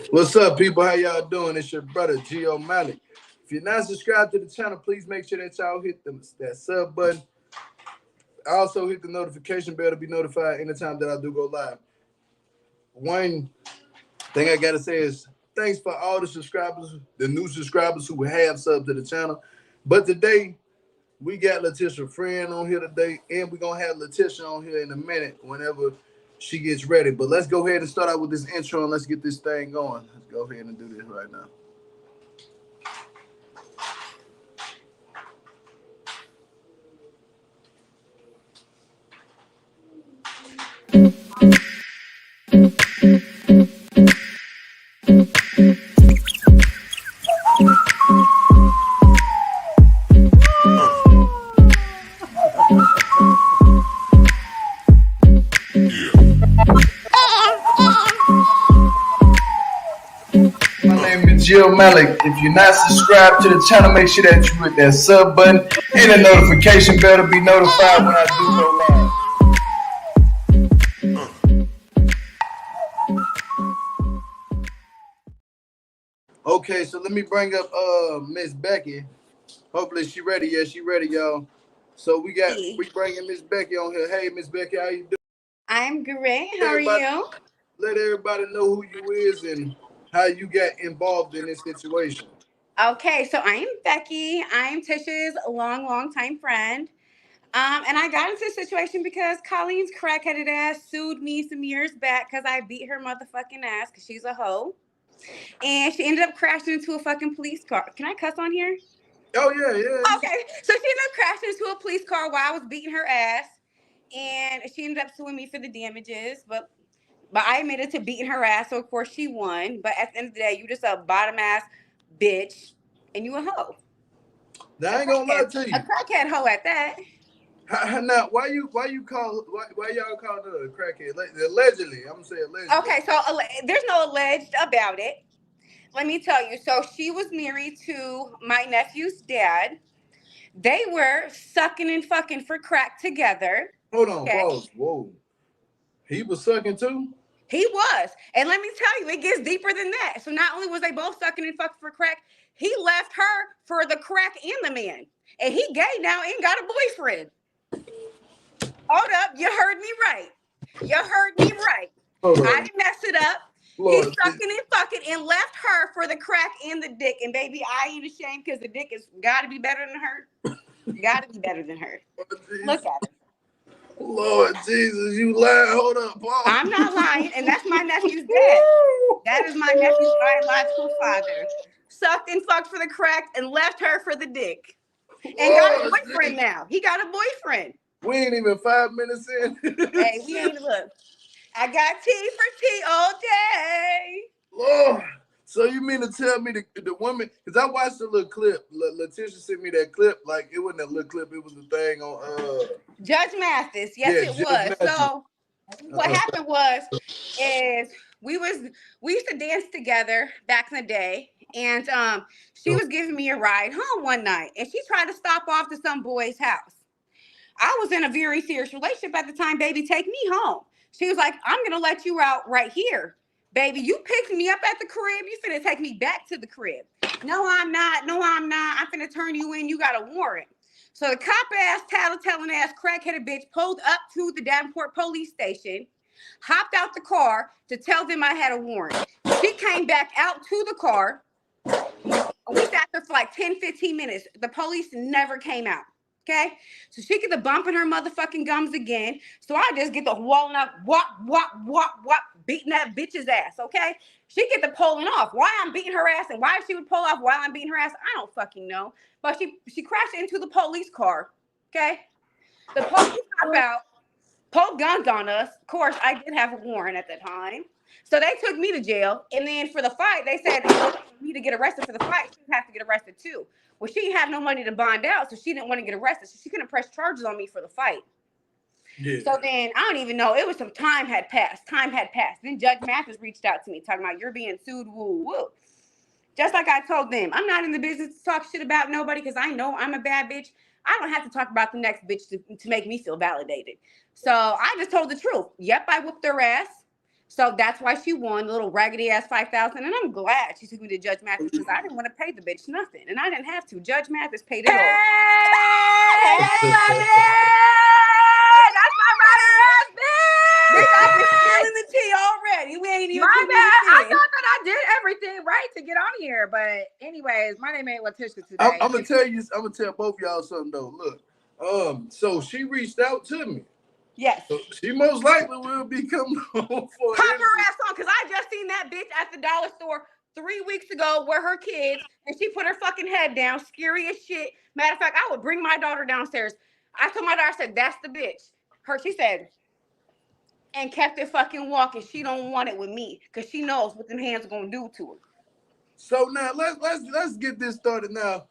What's up, people? How y'all doing? It's your brother, G. O'Malley. If you're not subscribed to the channel, please make sure that y'all hit that sub button. Also, hit the notification bell to be notified anytime that I do go live. One thing I got to say is thanks for all the subscribers, the new subscribers who have subbed to the channel. But today, we got Latisha friend on here today, and we're going to have Latisha on here in a minute whenever she gets ready. But let's go ahead and start out with this intro, and let's get this thing going. Let's go ahead and do this right now. Jill Malik. If you're not subscribed to the channel, make sure that you hit that sub button and the notification bell to be notified when I do go live. Okay, so let me bring up Miss Becky. Hopefully she ready. Yeah, she ready, y'all. So we bringing Miss Becky on here. Hey, Miss Becky, how you doing? I'm great. How are you? Let everybody know who you is and how you got involved in this situation. Okay, so I'm Becky. I'm Tisha's long time friend. And I got into this situation because Colleen's crackheaded ass sued me some years back because I beat her motherfucking ass because she's a hoe. And she ended up crashing into a fucking police car. Can I cuss on here? Oh, yeah. Okay, so she ended up crashing into a police car while I was beating her ass. And she ended up suing me for the damages, but I admitted to beating her ass, so of course she won. But at the end of the day, you just a bottom ass bitch, and you a hoe. Now, I ain't gonna lie to you. A crackhead hoe at that. Now, why y'all call her a crackhead? Allegedly, I'm gonna say allegedly. Okay, so there's no alleged about it. Let me tell you. So she was married to my nephew's dad. They were sucking and fucking for crack together. Hold on, pause. Whoa. He was sucking too? He was. And let me tell you, it gets deeper than that. So not only was they both sucking and fucking for crack, he left her for the crack and the man. And he gay now and got a boyfriend. Hold up. You heard me right. I didn't mess it up. Lord, he's sucking and fucking and left her for the crack and the dick. And baby, I ain't ashamed because the dick has got to be better than her. Look at it. Lord Jesus, you lying. Hold up, Paul. I'm not lying, and that's my nephew's dad. That is my nephew's biological father. Sucked and fucked for the crack and left her for the dick. And got a boyfriend now. He got a boyfriend. We ain't even 5 minutes in. Hey, we ain't look. I got tea for tea all day. Lord. So you mean to tell me the woman, because I watched a little clip, Latisha sent me that clip, like it wasn't a little clip, it was the thing on Judge Mathis. Yes, it was. Mathis. So what happened is we used to dance together back in the day, and she was giving me a ride home one night, and she tried to stop off to some boy's house. I was in a very serious relationship at the time, baby, take me home. She was like, I'm gonna let you out right here. Baby, you picked me up at the crib. You finna take me back to the crib. No, I'm not. I'm finna turn you in. You got a warrant. So the cop-ass, tattletale ass, crackheaded bitch pulled up to the Davenport police station, hopped out the car to tell them I had a warrant. She came back out to the car. We sat there for like 10, 15 minutes. The police never came out. Okay, so she get the bump in her motherfucking gums again. So I just get the walling up, whop, beating that bitch's ass. Okay, she get the pulling off. Why I'm beating her ass and why she would pull off while I'm beating her ass, I don't fucking know. But she crashed into the police car. Okay, the police hop out, pulled guns on us. Of course, I did have a warrant at the time, so they took me to jail. And then for the fight, they said for me to get arrested for the fight, she would have to get arrested too. Well, she didn't have no money to bond out, so she didn't want to get arrested. So she couldn't press charges on me for the fight. Yeah. So then, I don't even know. It was some time had passed. Then Judge Mathis reached out to me, talking about you're being sued, woo. Just like I told them, I'm not in the business to talk shit about nobody because I know I'm a bad bitch. I don't have to talk about the next bitch to make me feel validated. So I just told the truth. Yep, I whooped her ass. So that's why she won the little raggedy ass 5,000. And I'm glad she took me to Judge Mathis because I didn't want to pay the bitch nothing. And I didn't have to. Judge Mathis paid it all. Hey, everybody! That's my brother ass bitch! Bitch, I've been spilling the tea already. We ain't even My bad. I thought that I did everything right to get on here. But anyways, my name ain't Latisha today. I'm gonna tell both y'all something though. Look, so she reached out to me. Yes. So she most likely will be coming home for Pop her ass on, because I just seen that bitch at the dollar store 3 weeks ago with her kids, and she put her fucking head down, scary as shit. Matter of fact, I would bring my daughter downstairs. I told my daughter, I said, that's the bitch. She said, and kept it fucking walking. She don't want it with me, because she knows what them hands are gonna do to her. So now let's get this started now.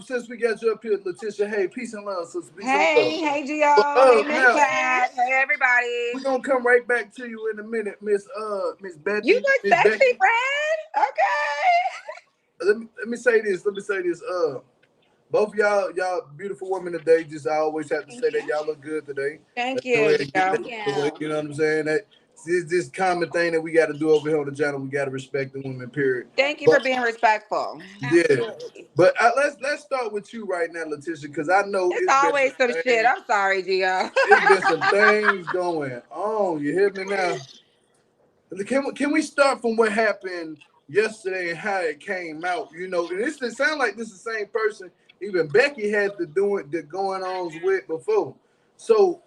Since we got you up here, Latisha, hey, peace and love, sister. Hey, Gio. Hey, Miss Cat. Hey, everybody. We're gonna come right back to you in a minute, Miss Betty. You look sexy, friend. Okay. Let me say this. Both y'all beautiful women today. Just I always have to say that y'all look good today. Thank you. You know what I'm saying? That this common thing that we got to do over here on the channel. We got to respect the women. Period. Thank you for being respectful. Yeah, but let's start with you right now, Latisha, because I know it's always some shit. I'm sorry, Gio. There's been some things going on. You hear me now? Can we start from what happened yesterday and how it came out? You know, and it sounds like this is the same person even Becky had the going ons with before. So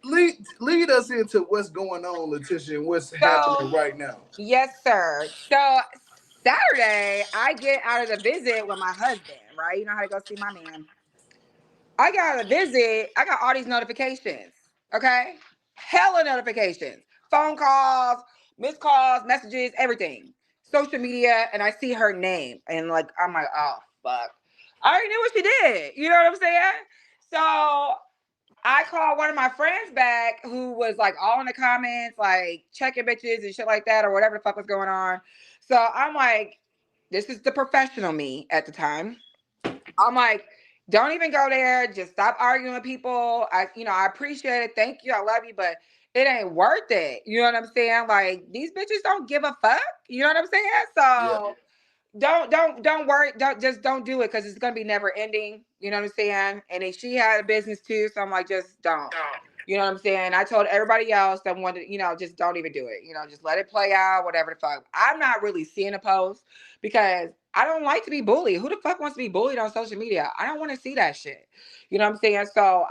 lead us into what's going on, Latisha, and what's happening right now. Yes, sir. So Saturday, I get out of the visit with my husband, right? You know how to go see my man. I got out of the visit. I got all these notifications, okay? Hella notifications. Phone calls, missed calls, messages, everything. Social media, and I see her name. And like, I'm like, oh, fuck. I already knew what she did. You know what I'm saying? So I called one of my friends back who was like all in the comments, like checking bitches and shit like that, or whatever the fuck was going on. So I'm like, this is the professional me at the time. I'm like, don't even go there. Just stop arguing with people. I appreciate it. Thank you. I love you, but it ain't worth it. You know what I'm saying? Like, these bitches don't give a fuck. You know what I'm saying? So yeah. Don't worry. Don't do it, because it's gonna be never ending. You know what I'm saying? And if she had a business too, so I'm like, just don't. You know what I'm saying? I told everybody else that wanted, just don't even do it. Just let it play out, whatever the fuck. I'm not really seeing a post because I don't like to be bullied. Who the fuck wants to be bullied on social media? I don't want to see that shit. You know what I'm saying? So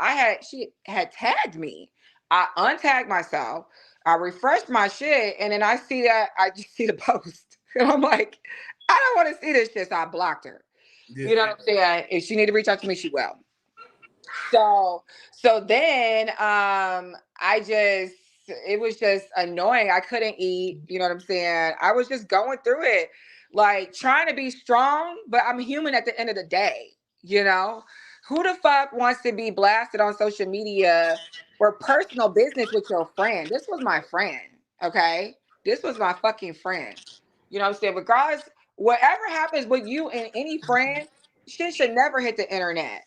she had tagged me. I untagged myself. I refreshed my shit, and then I just see the post. And I'm like, I don't want to see this shit, so I blocked her. Yeah. You know what I'm saying? If she need to reach out to me, she will. So then it was just annoying. I couldn't eat, you know what I'm saying? I was just going through it, like trying to be strong, but I'm human at the end of the day, you know? Who the fuck wants to be blasted on social media for personal business with your friend? This was my friend, okay? This was my fucking friend. You know what I'm saying? Regardless, whatever happens with you and any friend, shit should never hit the internet.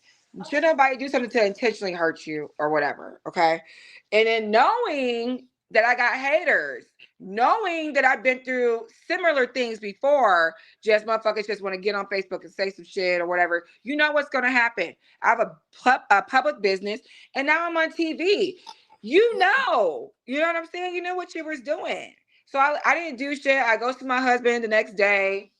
Should nobody do something to intentionally hurt you or whatever, okay? And then knowing that I got haters, knowing that I've been through similar things before, just motherfuckers just want to get on Facebook and say some shit or whatever, you know what's going to happen. I have a public business, and now I'm on TV. You know what I'm saying? You know what you was doing. So I didn't do shit. I go see my husband the next day,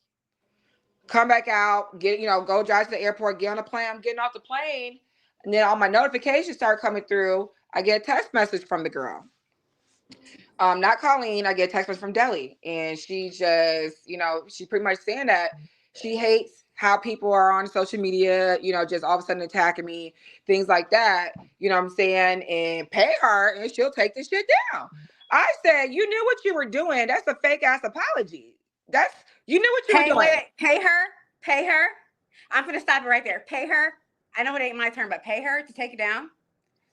come back out, go drive to the airport, get on the plane. I'm getting off the plane. And then all my notifications start coming through. I get a text message from the girl. Not Colleen, I get a text message from Deli. And she just, she pretty much saying that she hates how people are on social media, just all of a sudden attacking me, things like that. You know what I'm saying? And pay her and she'll take this shit down. I said, you knew what you were doing. That's a fake ass apology. You knew what you were doing. Wait, pay her. I'm going to stop it right there. Pay her. I know it ain't my turn, but pay her to take it down.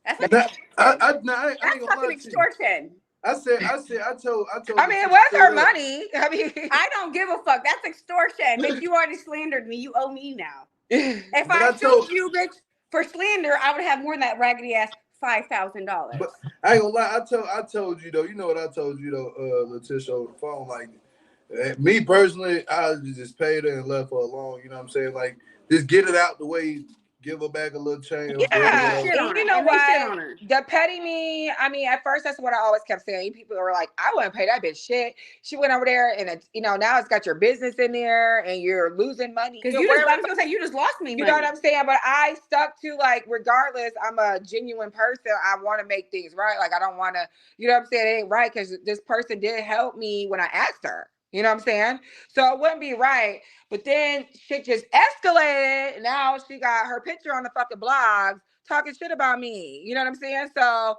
That's like that's fucking extortion. I told. I mean, it was her money. I don't give a fuck. That's extortion. Bitch, you already slandered me. You owe me now. If I sued you, bitch, for slander, I would have more than that raggedy ass $5,000. But I ain't gonna lie. I told you though. You know what I told you though, Latisha, over the phone. Like me personally, I just paid her and left her alone. You know what I'm saying? Like just get it out the way. Give her back a little change. Yeah, Shit on and you her. know And they shit what? on her. The petty me. I mean, at first that's what I always kept saying. People were like, "I wouldn't pay that bitch shit." She went over there, and it's, now it's got your business in there, and you're losing money. Because I was gonna say you just lost me money. You know what I'm saying? But I stuck to, like, regardless, I'm a genuine person. I want to make things right. Like, I don't want to, you know what I'm saying? It ain't right because this person did help me when I asked her. You know what I'm saying? So it wouldn't be right. But then shit just escalated. Now she got her picture on the fucking blogs talking shit about me. You know what I'm saying? So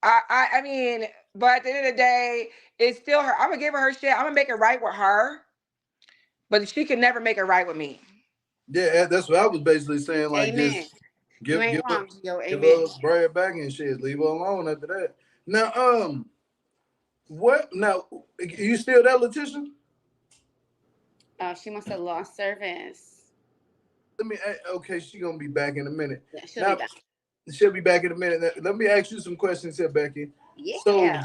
I mean, but at the end of the day, it's still her. I'm gonna give her shit. I'm gonna make it right with her, but she can never make it right with me. Yeah, that's what I was basically saying. Like, Amen. just give Amen. her bread back and shit. Leave her alone after that. Now, what? Now, you still there, Latisha? Oh, she must have lost service. Okay, she gonna be back in a minute. Yeah, she'll be back. She'll be back in a minute. Let me ask you some questions here, Becky. Yeah.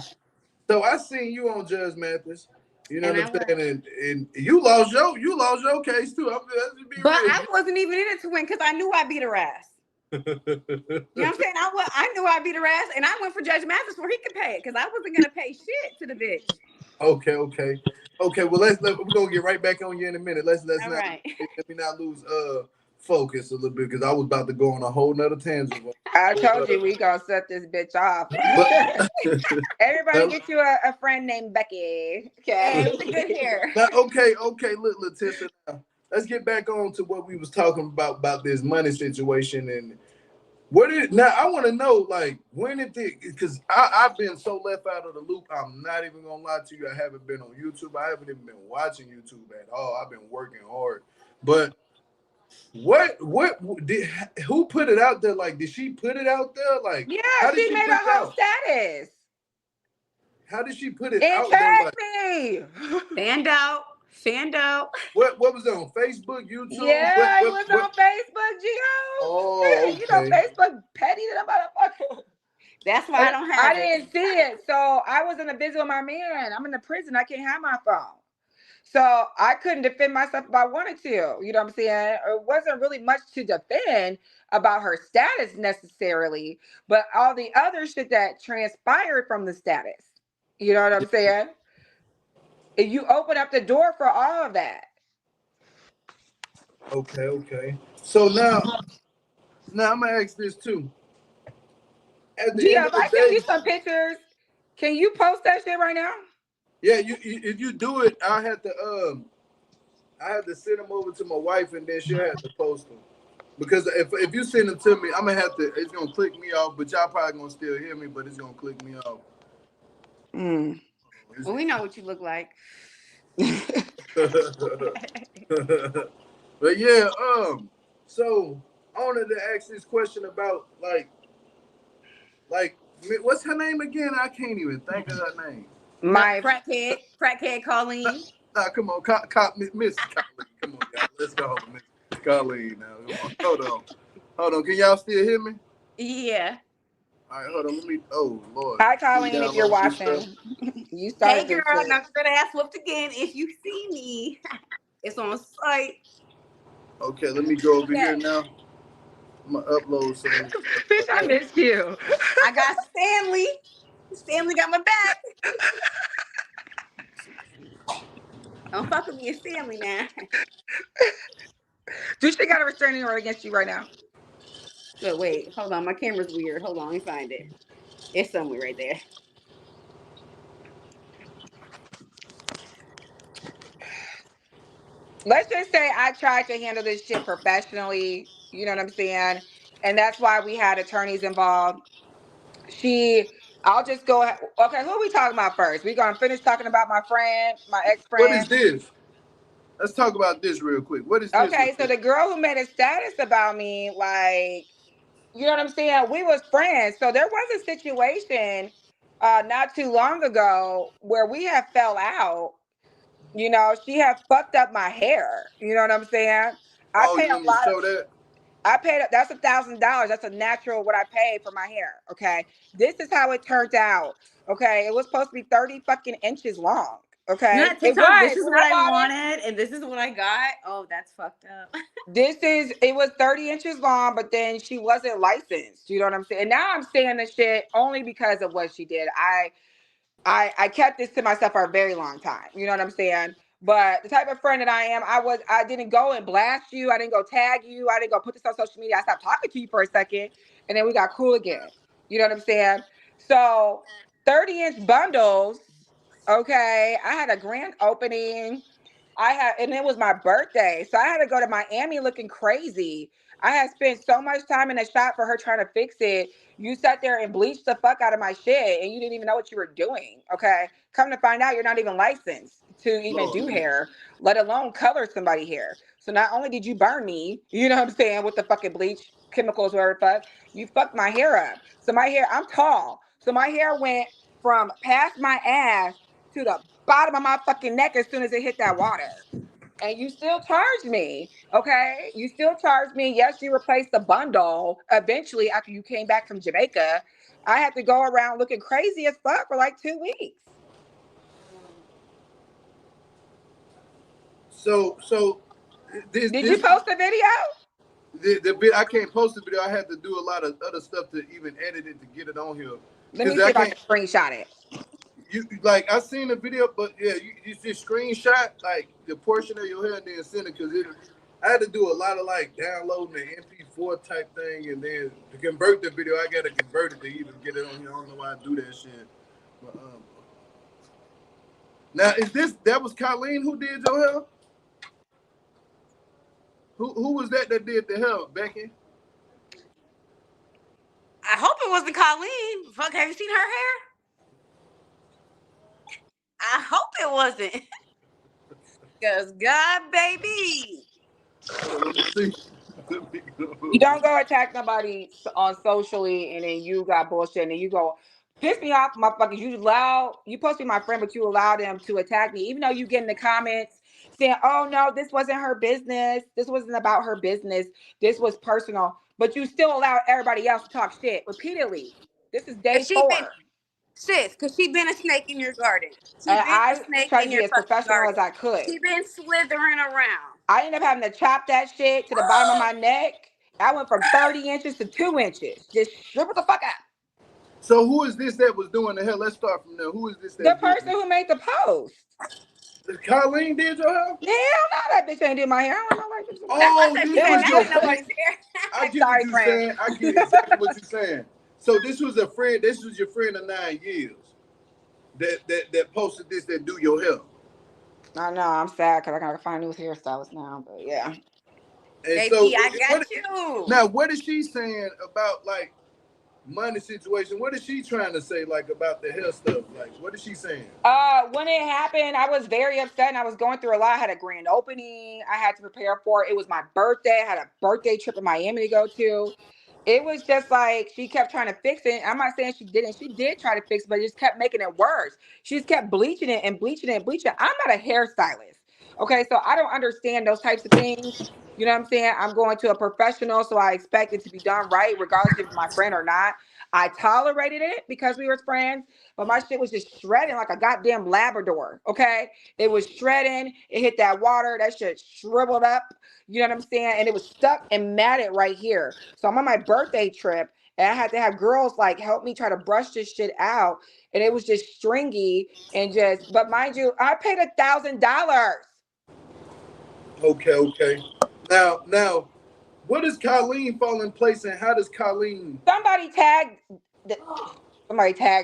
So I seen you on Judge Mathis. You know And what I'm saying? And you lost your case too. I wasn't even in it to win because I knew I beat her ass. You know what I'm saying? I knew I beat her ass, and I went for Judge Mathis where he could pay it because I wasn't gonna pay shit to the bitch. Okay. Well, we're gonna get right back on you in a minute. Let's All not right. let me not lose focus a little bit because I was about to go on a whole nother tangent. I told you we gonna set this bitch off. Everybody get you a friend named Becky. Okay, with the good hair. Now, okay. Look, Latisha. Now, let's get back on to what we was talking about this money situation and now I want to know, like, when did because I've been so left out of the loop. I'm not even gonna lie to you. I haven't been on YouTube. I haven't even been watching YouTube at all. I've been working hard. But who put it out there? Like, did she put it out there? Like, yeah, how did she made a whole status. How did she put it out there? Like, Fanned out. What was it on Facebook, YouTube? Yeah, it was on Facebook, Gio. Oh, okay. You know, Facebook petty that motherfucker. That's why I don't have it. I didn't see it. So I was in a visit with my man. I'm in the prison. I can't have my phone. So I couldn't defend myself if I wanted to. You know what I'm saying? It wasn't really much to defend about her status necessarily, but all the other shit that transpired from the status. You know what I'm saying? And you open up the door for all of that. Okay. So now I'm gonna ask this too. Gio, if I send you some pictures, can you post that shit right now? Yeah, if you do it, I have to send them over to my wife and then she'll have to post them. Because if you send them to me, I'm gonna have to. It's gonna click me off, but y'all probably gonna still hear me, but it's gonna click me off. Well, we know what you look like. But yeah, so I wanted to ask this question about like what's her name again? I can't even think of her name. My crackhead Colleen. Nah, come on, Miss Colleen. Come on, y'all. Let's go, Miss Colleen. Now, hold on. Can y'all still hear me? Yeah. All right, hold on. Let me. Oh Lord. Hi, Colleen. If you're watching, you started. Hey, girl. Not gonna ass whooped again. If you see me, it's on site. Okay, let me go over here now. I'm gonna upload some. Bitch, I missed you. I got Stanley. Stanley got my back. Don't fuck with me, it's Stanley now. Do she got a restraining order against you right now? But wait, hold on. My camera's weird. Hold on, let me find it. It's somewhere right there. Let's just say I tried to handle this shit professionally. You know what I'm saying? And that's why we had attorneys involved. I'll just go. Okay, who are we talking about first? We're going to finish talking about my friend, my ex-friend. What is this? Let's talk about this real quick. What is this? Okay, so the girl who made a status about me, like, you know what I'm saying? We was friends. So there was a situation not too long ago where we have fell out. You know, she had fucked up my hair. You know what I'm saying? I pay a lot. Show that? I paid, that's $1,000. That's a natural what I paid for my hair. Okay. This is how it turned out. Okay. It was supposed to be 30 fucking inches long. Okay. Not It TikTok. was This is when what I I bought wanted, and this is what I got. Oh, that's fucked up. it was 30 inches long, but then she wasn't licensed. You know what I'm saying? And now I'm saying this shit only because of what she did. I kept this to myself for a very long time. You know what I'm saying? But the type of friend that I am, I didn't go and blast you. I didn't go tag you. I didn't go put this on social media. I stopped talking to you for a second, and then we got cool again. You know what I'm saying? So 30-inch bundles. Okay, I had a grand opening. And it was my birthday. So I had to go to Miami looking crazy. I had spent so much time in the shop for her trying to fix it. You sat there and bleached the fuck out of my shit and you didn't even know what you were doing. Okay. Come to find out, you're not even licensed to even do hair, let alone color somebody hair. So not only did you burn me, you know what I'm saying, with the fucking bleach chemicals, whatever the fuck, you fucked my hair up. So my hair, I'm tall. So my hair went from past my ass to the bottom of my fucking neck as soon as it hit that water. And you still charge me, okay? You still charge me. Yes, you replaced the bundle eventually after you came back from Jamaica. I had to go around looking crazy as fuck for like 2 weeks. So Did you post the video? The bit I can't post the video. I had to do a lot of other stuff to even edit it to get it on here. Let me see if I can screenshot it. You like I seen the video, but yeah, you just screenshot like the portion of your hair and then send it because I had to do a lot of like downloading the MP4 type thing and then to convert the video, I gotta convert it to even get it on here. I don't know why I do that shit. But now that was Colleen who did your hair? Who was that did the hair, Becky? I hope it wasn't Colleen. Fuck, have you seen her hair? I hope it wasn't. Because God, baby. You don't go attack nobody on socially and then you got bullshit and then you go piss me off, motherfuckers. You supposed to be my friend, but you allow them to attack me, even though you get in the comments saying, oh no, this wasn't her business. This wasn't about her business. This was personal. But you still allow everybody else to talk shit repeatedly. This is day 4. Sis, because she been a snake in your garden. I tried to be as professional as I could. She been slithering around. I ended up having to chop that shit to the bottom of my neck. I went from 30 inches to 2 inches. Just shrivel the fuck out. So who is this that was doing the hair? Let's start from there. Who is this? The person who made the post. Colleen did your hair? Hell no, that bitch ain't did my hair. I don't know like this. Oh, this was your nobody's hair. I get what you're saying. I get exactly what you're saying. So this was a friend. This was your friend of 9 years that posted this that do your hair. I know. I'm sad because I gotta find new hairstylists now. But yeah. And baby, so, I got you. Now, what is she saying about like money situation? What is she trying to say like about the hair stuff? Like, what is she saying? When it happened, I was very upset and I was going through a lot. I had a grand opening. I had to prepare for it. It was my birthday. I had a birthday trip in Miami to go to. It was just like she kept trying to fix it. I'm not saying she didn't. She did try to fix it, but it just kept making it worse. She just kept bleaching it and bleaching it and bleaching it. I'm not a hairstylist. Okay, so I don't understand those types of things. You know what I'm saying? I'm going to a professional, so I expect it to be done right, regardless if it's my friend or not. I tolerated it because we were friends, but my shit was just shredding like a goddamn Labrador, okay? It was shredding. It hit that water. That shit shriveled up. You know what I'm saying? And it was stuck and matted right here. So I'm on my birthday trip, and I had to have girls like help me try to brush this shit out. And it was just stringy and just, but mind you, I paid $1,000. Okay. Now, what does Colleen fall in place and how does Colleen? Somebody tagged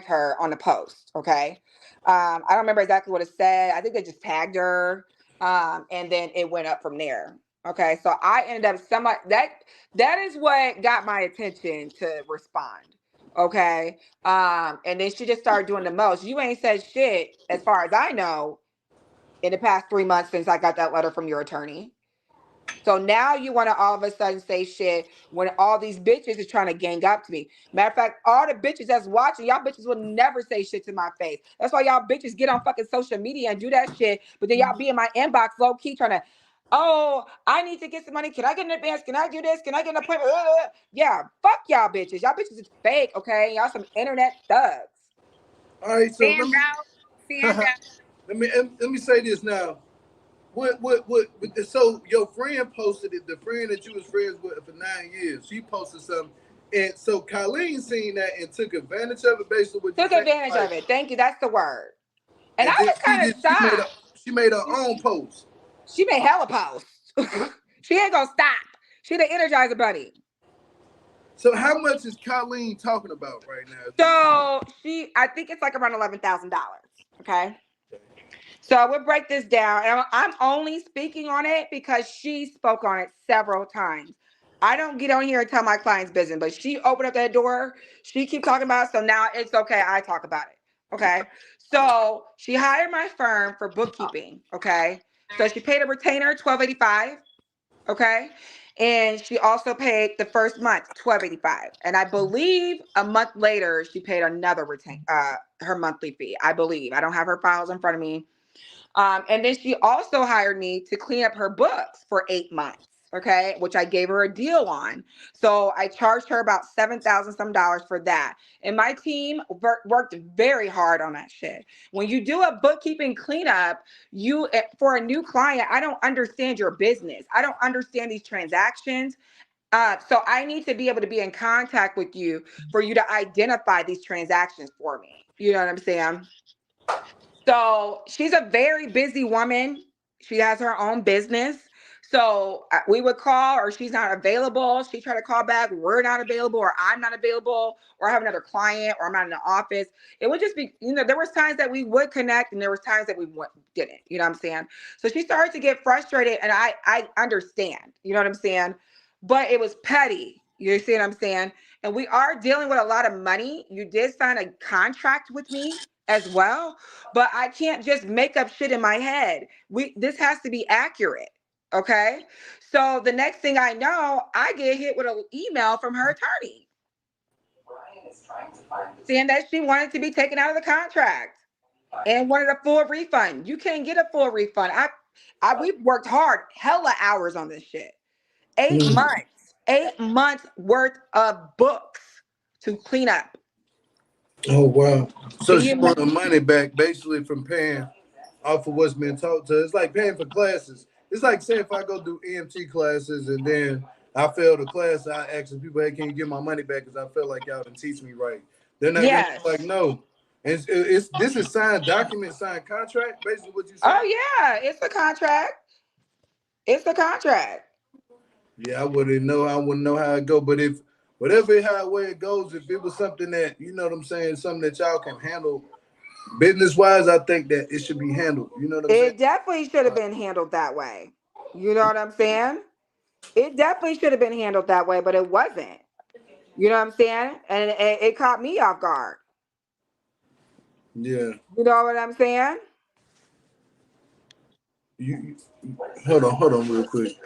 her on the post. Okay. I don't remember exactly what it said. I think they just tagged her. And then it went up from there. Okay. So I ended up that is what got my attention to respond. Okay. And then she just started doing the most. You ain't said shit, as far as I know, in the past 3 months since I got that letter from your attorney. So now you want to all of a sudden say shit when all these bitches is trying to gang up to me. Matter of fact, all the bitches that's watching, y'all bitches will never say shit to my face. That's why y'all bitches get on fucking social media and do that shit. But then y'all be in my inbox low key trying to Oh, I need to get some money. Can I get an advance? Can I do this? Can I get an appointment? Yeah, fuck y'all bitches. Y'all bitches is fake, okay? Y'all some internet thugs. All right, so Stand out. Stand out. let me say this now. What? So your friend posted it. The friend that you was friends with for 9 years, she posted something, and so Colleen seen that and took advantage of it based on what you Took said. advantage of it. Thank you. That's the word. And I And then was kind of shocked. she made her own post. She made hella posts. She ain't gonna stop. She the Energizer Bunny. So how much is Colleen talking about right now? So I think it's like around $11,000. Okay. So we'll break this down. And I'm only speaking on it because she spoke on it several times. I don't get on here and tell my clients business, but she opened up that door. She keep talking about it. So now it's okay. I talk about it. Okay. So she hired my firm for bookkeeping. Okay. So she paid a retainer $1,285. Okay. And she also paid the first month $1,285. And I believe a month later she paid another her monthly fee. I believe. I don't have her files in front of me. And then she also hired me to clean up her books for 8 months. Okay, which I gave her a deal on. So I charged her about $7,000 some dollars for that. And my team worked very hard on that shit. When you do a bookkeeping cleanup, for a new client, I don't understand your business. I don't understand these transactions. So I need to be able to be in contact with you for you to identify these transactions for me. You know what I'm saying? So she's a very busy woman. She has her own business. So we would call, or she's not available. She tried to call back. We're not available, or I'm not available, or I have another client, or I'm not in the office. It would just be, there was times that we would connect, and there was times that we didn't. You know what I'm saying? So she started to get frustrated, and I understand. You know what I'm saying? But it was petty. You see what I'm saying? And we are dealing with a lot of money. You did sign a contract with me as well, but I can't just make up shit in my head. This has to be accurate. Okay. So the next thing I know, I get hit with an email from her attorney saying that she wanted to be taken out of the contract and wanted a full refund. You can't get a full refund. We've worked hard, hella hours on this shit. 8 months worth of books to clean up. Oh wow! So Can she you want her money back, basically from paying off of what's been taught to her. It's like paying for classes. It's like saying if I go do EMT classes and then I fail the class, I ask people, "Hey, can you get my money back? Because I feel like y'all didn't teach me right." They're not gonna Yes. be like, "No." It's this is signed document, signed contract. Basically, what you saying? Oh yeah, it's a contract. It's a contract. Yeah, I wouldn't know. I wouldn't know how it go. But if whatever how way it goes, if it was something that you know what I'm saying, something that y'all can handle business wise, I think that it should be handled. You know what I'm saying? It definitely should have been handled that way. You know what I'm saying? It definitely should have been handled that way, but it wasn't. You know what I'm saying? And it caught me off guard. Yeah. You know what I'm saying? You hold on, real quick.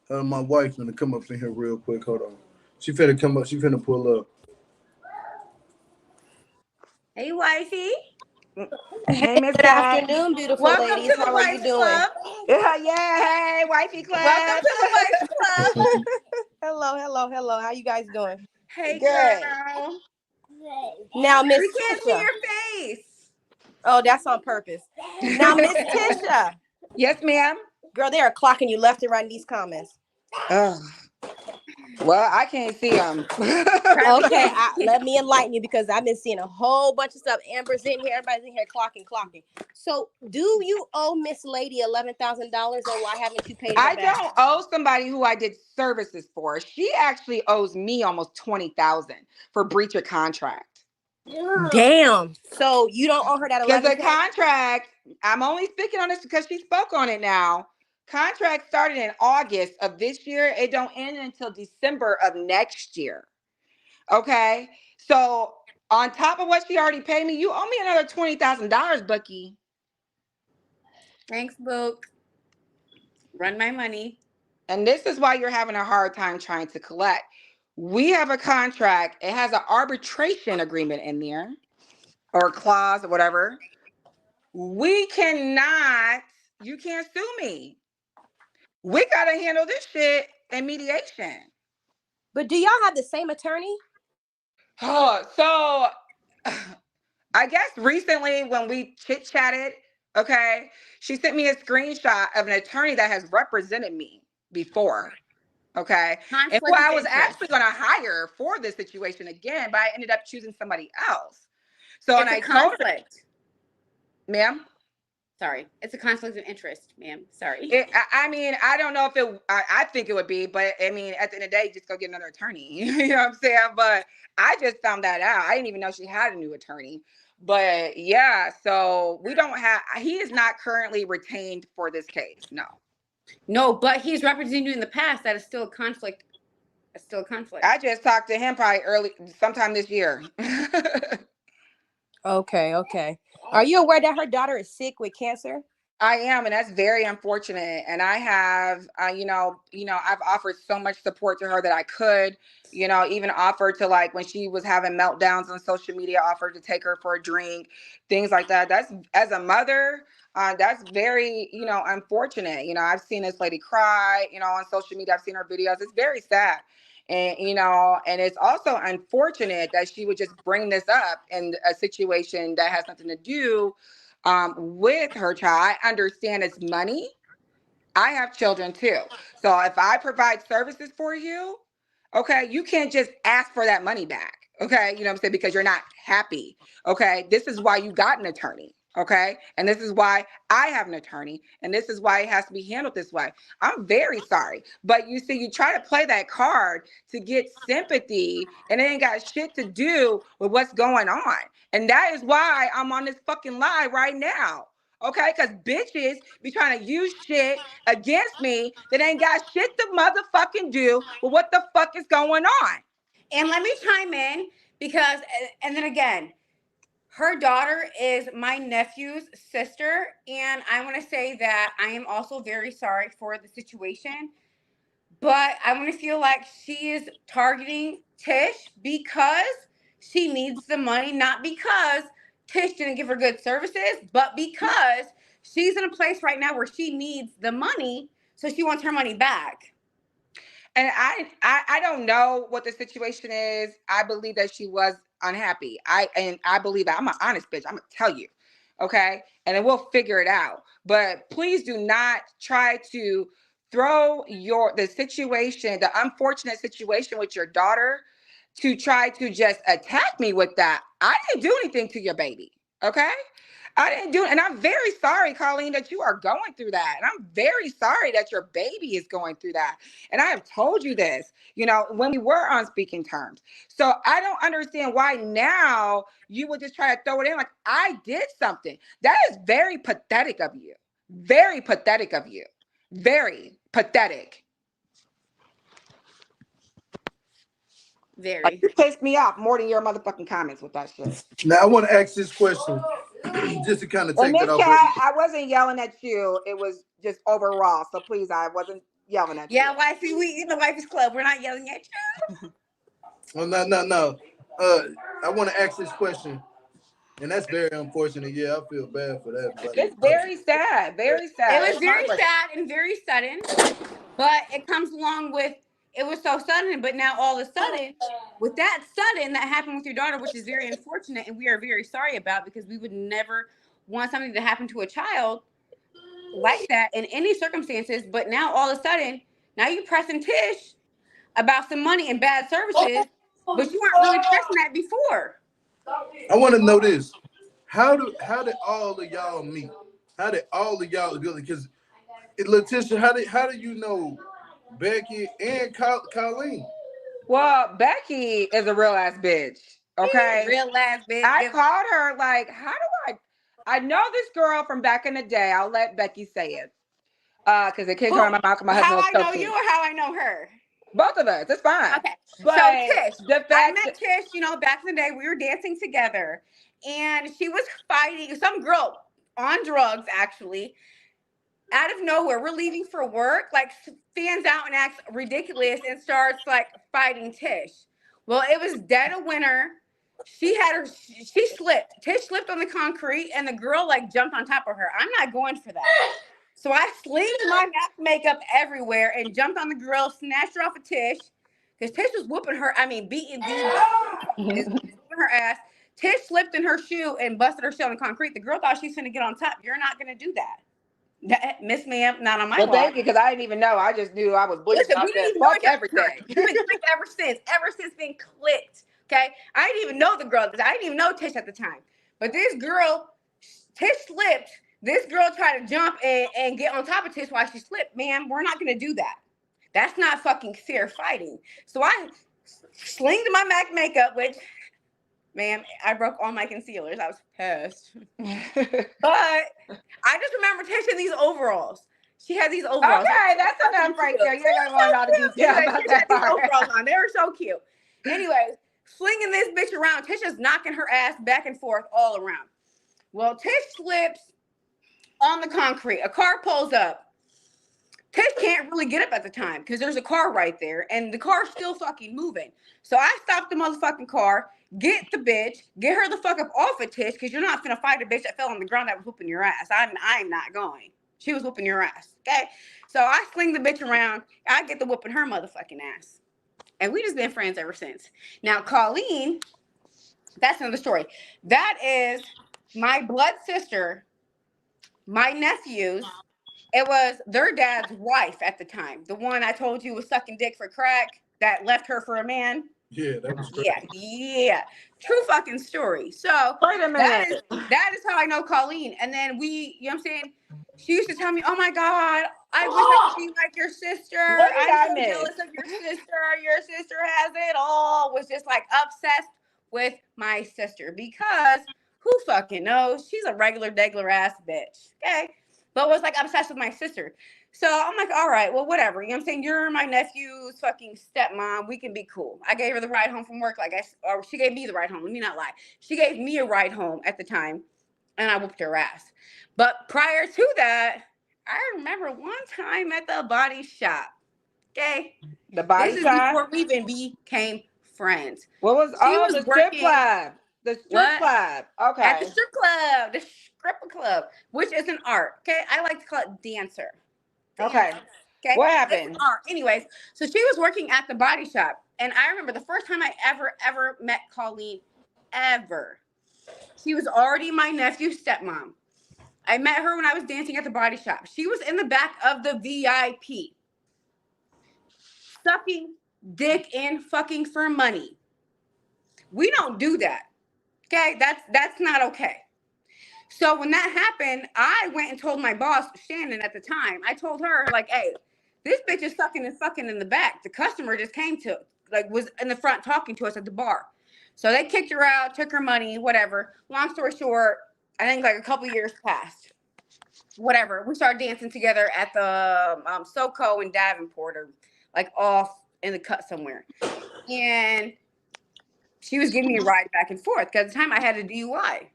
My wife's gonna come up in here real quick. Hold on. She finna come up. She finna pull up. Hey, wifey. Hey, Miss Good Cat. afternoon, beautiful Welcome ladies. to the How are you Wife doing? Club. Yeah, hey, wifey Welcome club. to the Wife Club. Hello. How you guys doing? Hey, Good. girl. Now, Miss We can't see Tisha. your face. Oh, that's on purpose. Now, Miss Tisha. Yes, ma'am. Girl, they are clocking you left and right in these comments. Oh, well, I can't see them. Probably Okay, can't. let me enlighten you because I've been seeing a whole bunch of stuff. Amber's in here, everybody's in here clocking. So, do you owe Miss Lady $11,000, or why haven't you paid her I back? don't owe somebody who I did services for. She actually owes me almost 20,000 for breach of contract. Damn. So you don't owe her that Because the 11K? contract, I'm only speaking on this because she spoke on it now. Contract started in August of this year. It don't end until December of next year. Okay. So on top of what she already paid me, you owe me another $20,000, Bucky. Thanks, Book. Run my money. And this is why you're having a hard time trying to collect. We have a contract. It has an arbitration agreement in there or clause or whatever. We cannot, you can't sue me. We got to handle this shit in mediation. But do y'all have the same attorney? Oh, so I guess recently when we chit-chatted, okay, she sent me a screenshot of an attorney that has represented me before. Okay. Conflict And who I of was interest. actually going to hire for this situation again, but I ended up choosing somebody else. So, It's and a I told her, conflict. ma'am. Sorry, it's a conflict of interest, ma'am. Sorry. I mean, I don't know if it, I think it would be, but I mean, at the end of the day, just go get another attorney. You know what I'm saying? But I just found that out. I didn't even know she had a new attorney. But yeah, so we don't have, he is not currently retained for this case. No. No, but he's representing you in the past. That is still a conflict. It's still a conflict. I just talked to him probably sometime this year. Okay. Are you aware that her daughter is sick with cancer? I am, and that's very unfortunate. And I have, I've offered so much support to her that I could, even offered to, like, when she was having meltdowns on social media, offered to take her for a drink, things like that. That's, as a mother, that's very, unfortunate. I've seen this lady cry, on social media. I've seen her videos. It's very sad. And, and it's also unfortunate that she would just bring this up in a situation that has nothing to do with her child. I understand it's money. I have children too. So if I provide services for you, okay, you can't just ask for that money back. Okay. You know what I'm saying? Because you're not happy. Okay. This is why you got an attorney. Okay. And this is why I have an attorney. And this is why it has to be handled this way. I'm very sorry. But you see, you try to play that card to get sympathy, and it ain't got shit to do with what's going on. And that is why I'm on this fucking live right now. Okay, because bitches be trying to use shit against me that ain't got shit to motherfucking do with what the fuck is going on. And let me chime in because, and then again, her daughter is my nephew's sister. And I want to say that I am also very sorry for the situation. But I want to feel like she is targeting Tish because she needs the money, not because Tish didn't give her good services, but because she's in a place right now where she needs the money, so she wants her money back. And I don't know what the situation is. I believe that she was unhappy. I believe that. I'm an honest bitch. I'm gonna tell you. Okay. And then we'll figure it out. But please do not try to throw the situation, the unfortunate situation with your daughter, to try to just attack me with that. I didn't do anything to your baby. Okay. I didn't do it. And I'm very sorry, Colleen, that you are going through that. And I'm very sorry that your baby is going through that. And I have told you this, when we were on speaking terms. So I don't understand why now you would just try to throw it in like I did something. That is very pathetic of you. Very pathetic of you. Very pathetic. Very. Like, you pissed me off more than your motherfucking comments with that shit. Now I want to ask this question, just to kind of take that off. I wasn't yelling at you. It was just overall. So please, I wasn't yelling at you. Yeah, wifey, we in the Wifey's Club. We're not yelling at you. Oh, no. I want to ask this question, and that's very unfortunate. Yeah, I feel bad for that. But it's very sad. Very sad. It was very sad and very sudden, but it comes along with. It was so sudden, but now all of a sudden, with that sudden that happened with your daughter, which is very unfortunate, and we are very sorry about because we would never want something to happen to a child like that in any circumstances. But now all of a sudden, now you pressing Tish about some money and bad services, but you weren't really pressing that before. I want to know this: how did all of y'all meet? How did all of y'all do it? Because Latisha, how do you know Becky and Colleen? Well, Becky is a real ass bitch. Okay, real ass bitch. I called her like, how do I know this girl from back in the day. I'll let Becky say it. Because it can't come out of my mouth. My husband how I know you or how I know her? Both of us. It's fine. Okay. But so Tish, I met Tish, back in the day, we were dancing together. And she was fighting some girl on drugs, actually. out of nowhere, we're leaving for work, like fans out and acts ridiculous and starts like fighting Tish. Well, it was dead of winter. She slipped. Tish slipped on the concrete and the girl like jumped on top of her. I'm not going for that. So I slinged my makeup everywhere and jumped on the girl, snatched her off of Tish. Because Tish was whooping her, beating her ass. Tish slipped in her shoe and busted her shell on the concrete. The girl thought she was going to get on top. You're not going to do that. Miss Ma'am, not on my Well, watch. thank you, because I didn't even know. I just knew I was bleeding. Listen, we didn't even fuck everything. We've been clicked ever since being clicked. Okay, I didn't even know the girl. I didn't even know Tish at the time. But this girl, Tish slipped. This girl tried to jump and get on top of Tish while she slipped. Ma'am, we're not going to do that. That's not fucking fair fighting. So I slinged my MAC makeup, which, ma'am, I broke all my concealers. I was pissed. But I just remember Tish in these overalls. She had these overalls. Okay, that's enough right there. You're not going to go into detail about that These overalls on. They were so cute. Anyways, flinging this bitch around. Tish is knocking her ass back and forth all around. Well, Tish slips on the concrete. A car pulls up. Tish can't really get up at the time because there's a car right there and the car's still fucking moving. So I stopped the motherfucking car, get the bitch, get her the fuck up off of Tish because you're not finna fight a bitch that fell on the ground that was whooping your ass. I'm not going. She was whooping your ass, okay? So I sling the bitch around. I get the whooping her motherfucking ass. And we just been friends ever since. Now, Colleen, that's another story. That is my blood sister, my nephews. It was their dad's wife at the time. The one I told you was sucking dick for crack that left her for a man. Yeah, that was great. Yeah. True fucking story. So Wait a minute. That is how I know Colleen. And then you know what I'm saying? She used to tell me, oh my God, I wish I could be like your sister. I'm so jealous of your sister. Your sister has it all. Was just like obsessed with my sister because who fucking knows? She's a regular degular ass bitch. Okay. But was like obsessed with my sister. So I'm like, all right, well, whatever. You know what I'm saying? You're my nephew's fucking stepmom. We can be cool. I gave her the ride home from work. Or she gave me the ride home. Let me not lie. She gave me a ride home at the time, and I whooped her ass. But prior to that, I remember one time at the body shop. Okay? The body shop? This is before we even became friends. What was the strip club? The strip club. Okay. At the strip club. The stripper club, which is an art. Okay? I like to call it dancer. Okay. What happened? Anyways, so she was working at the body shop. And I remember the first time I ever met Colleen, ever. She was already my nephew's stepmom. I met her when I was dancing at the body shop. She was in the back of the VIP. Sucking dick and fucking for money. We don't do that. Okay? That's not okay. So when that happened, I went and told my boss, Shannon, at the time. I told her, like, hey, this bitch is sucking and fucking in the back. The customer just was in the front talking to us at the bar. So they kicked her out, took her money, whatever. Long story short, I think like a couple years passed. Whatever. We started dancing together at the SoCo in Davenport, or like off in the cut somewhere. And she was giving me a ride back and forth because at the time I had a DUI.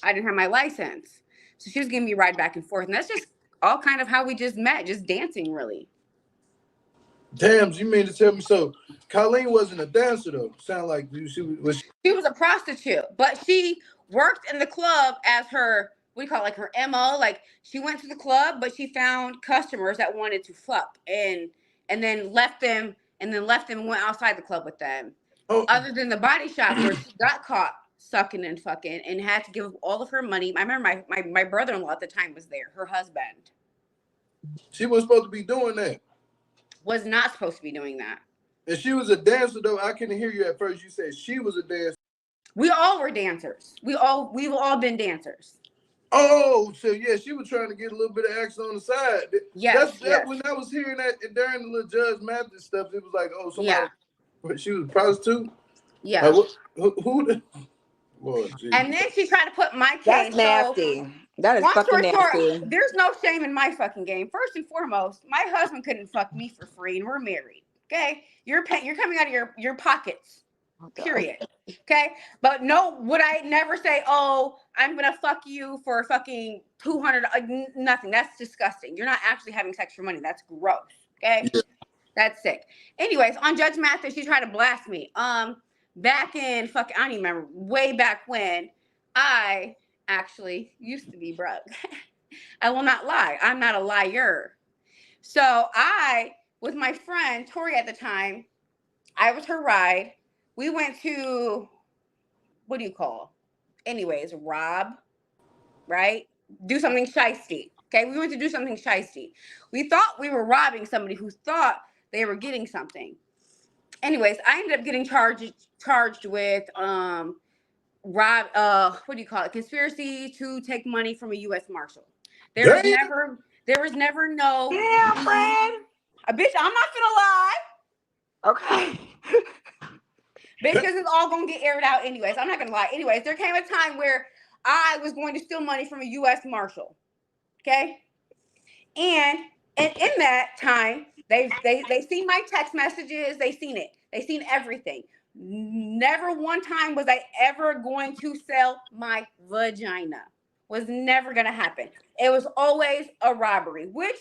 I didn't have my license. So she was giving me a ride back and forth. And that's just all kind of how we just met, just dancing, really. Damn, you mean to tell me so? Colleen wasn't a dancer, though. Sound like she was a prostitute, but she worked in the club as her, we call it like her MO. Like she went to the club, but she found customers that wanted to fuck and then left them and went outside the club with them. Oh. Other than the body shop where she got caught sucking and fucking and had to give all of her money. I remember my brother-in-law at the time was there, her husband. She wasn't supposed to be doing that. Was not supposed to be doing that. And she was a dancer, though. I couldn't hear you at first. You said she was a dancer. We all were dancers. We've all been dancers. Oh, so yeah, she was trying to get a little bit of action on the side. Yes. When I was hearing that during the little Judge Mathis stuff, it was like, oh, somebody. Yeah. She was a prostitute. Yeah. Who? Lord, and then she tried to put my case. That's nasty. That is fucking nasty. There's no shame in my fucking game. First and foremost, my husband couldn't fuck me for free, and we're married. Okay, you're coming out of your pockets Period. Okay. But no, would I never say, oh, I'm going to fuck you for fucking 200, nothing. That's disgusting. You're not actually having sex for money. That's gross. Okay. Yeah. That's sick. Anyways, on Judge Mathis, she tried to blast me. Back in I don't even remember, way back when I actually used to be broke. I will not lie. I'm not a liar. So I, with my friend Tori at the time, I was her ride. We went to, what do you call? Anyways, rob, right? Do something shiesty. Okay, we went to do something shiesty. We thought we were robbing somebody who thought they were getting something. Anyways, I ended up getting charged with what do you call it? Conspiracy to take money from a U.S. Marshal. There was never no. Damn, friend. A bitch, I'm not gonna lie. Okay. Bitch, because it's all gonna get aired out anyways. I'm not gonna lie. Anyways, there came a time where I was going to steal money from a U.S. Marshal. Okay, and in that time, they seen my text messages. They seen it. They seen everything. Never one time was I ever going to sell my vagina. Was never gonna happen. It was always a robbery. Which,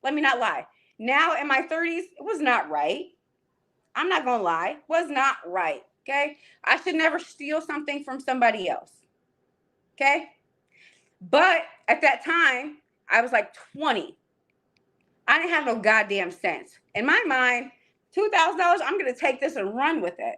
let me not lie. Now in my 30s, it was not right. I'm not gonna lie, was not right. Okay, I should never steal something from somebody else. Okay, but at that time, I was like 20. I didn't have no goddamn sense. In my mind, $2,000, I'm gonna take this and run with it.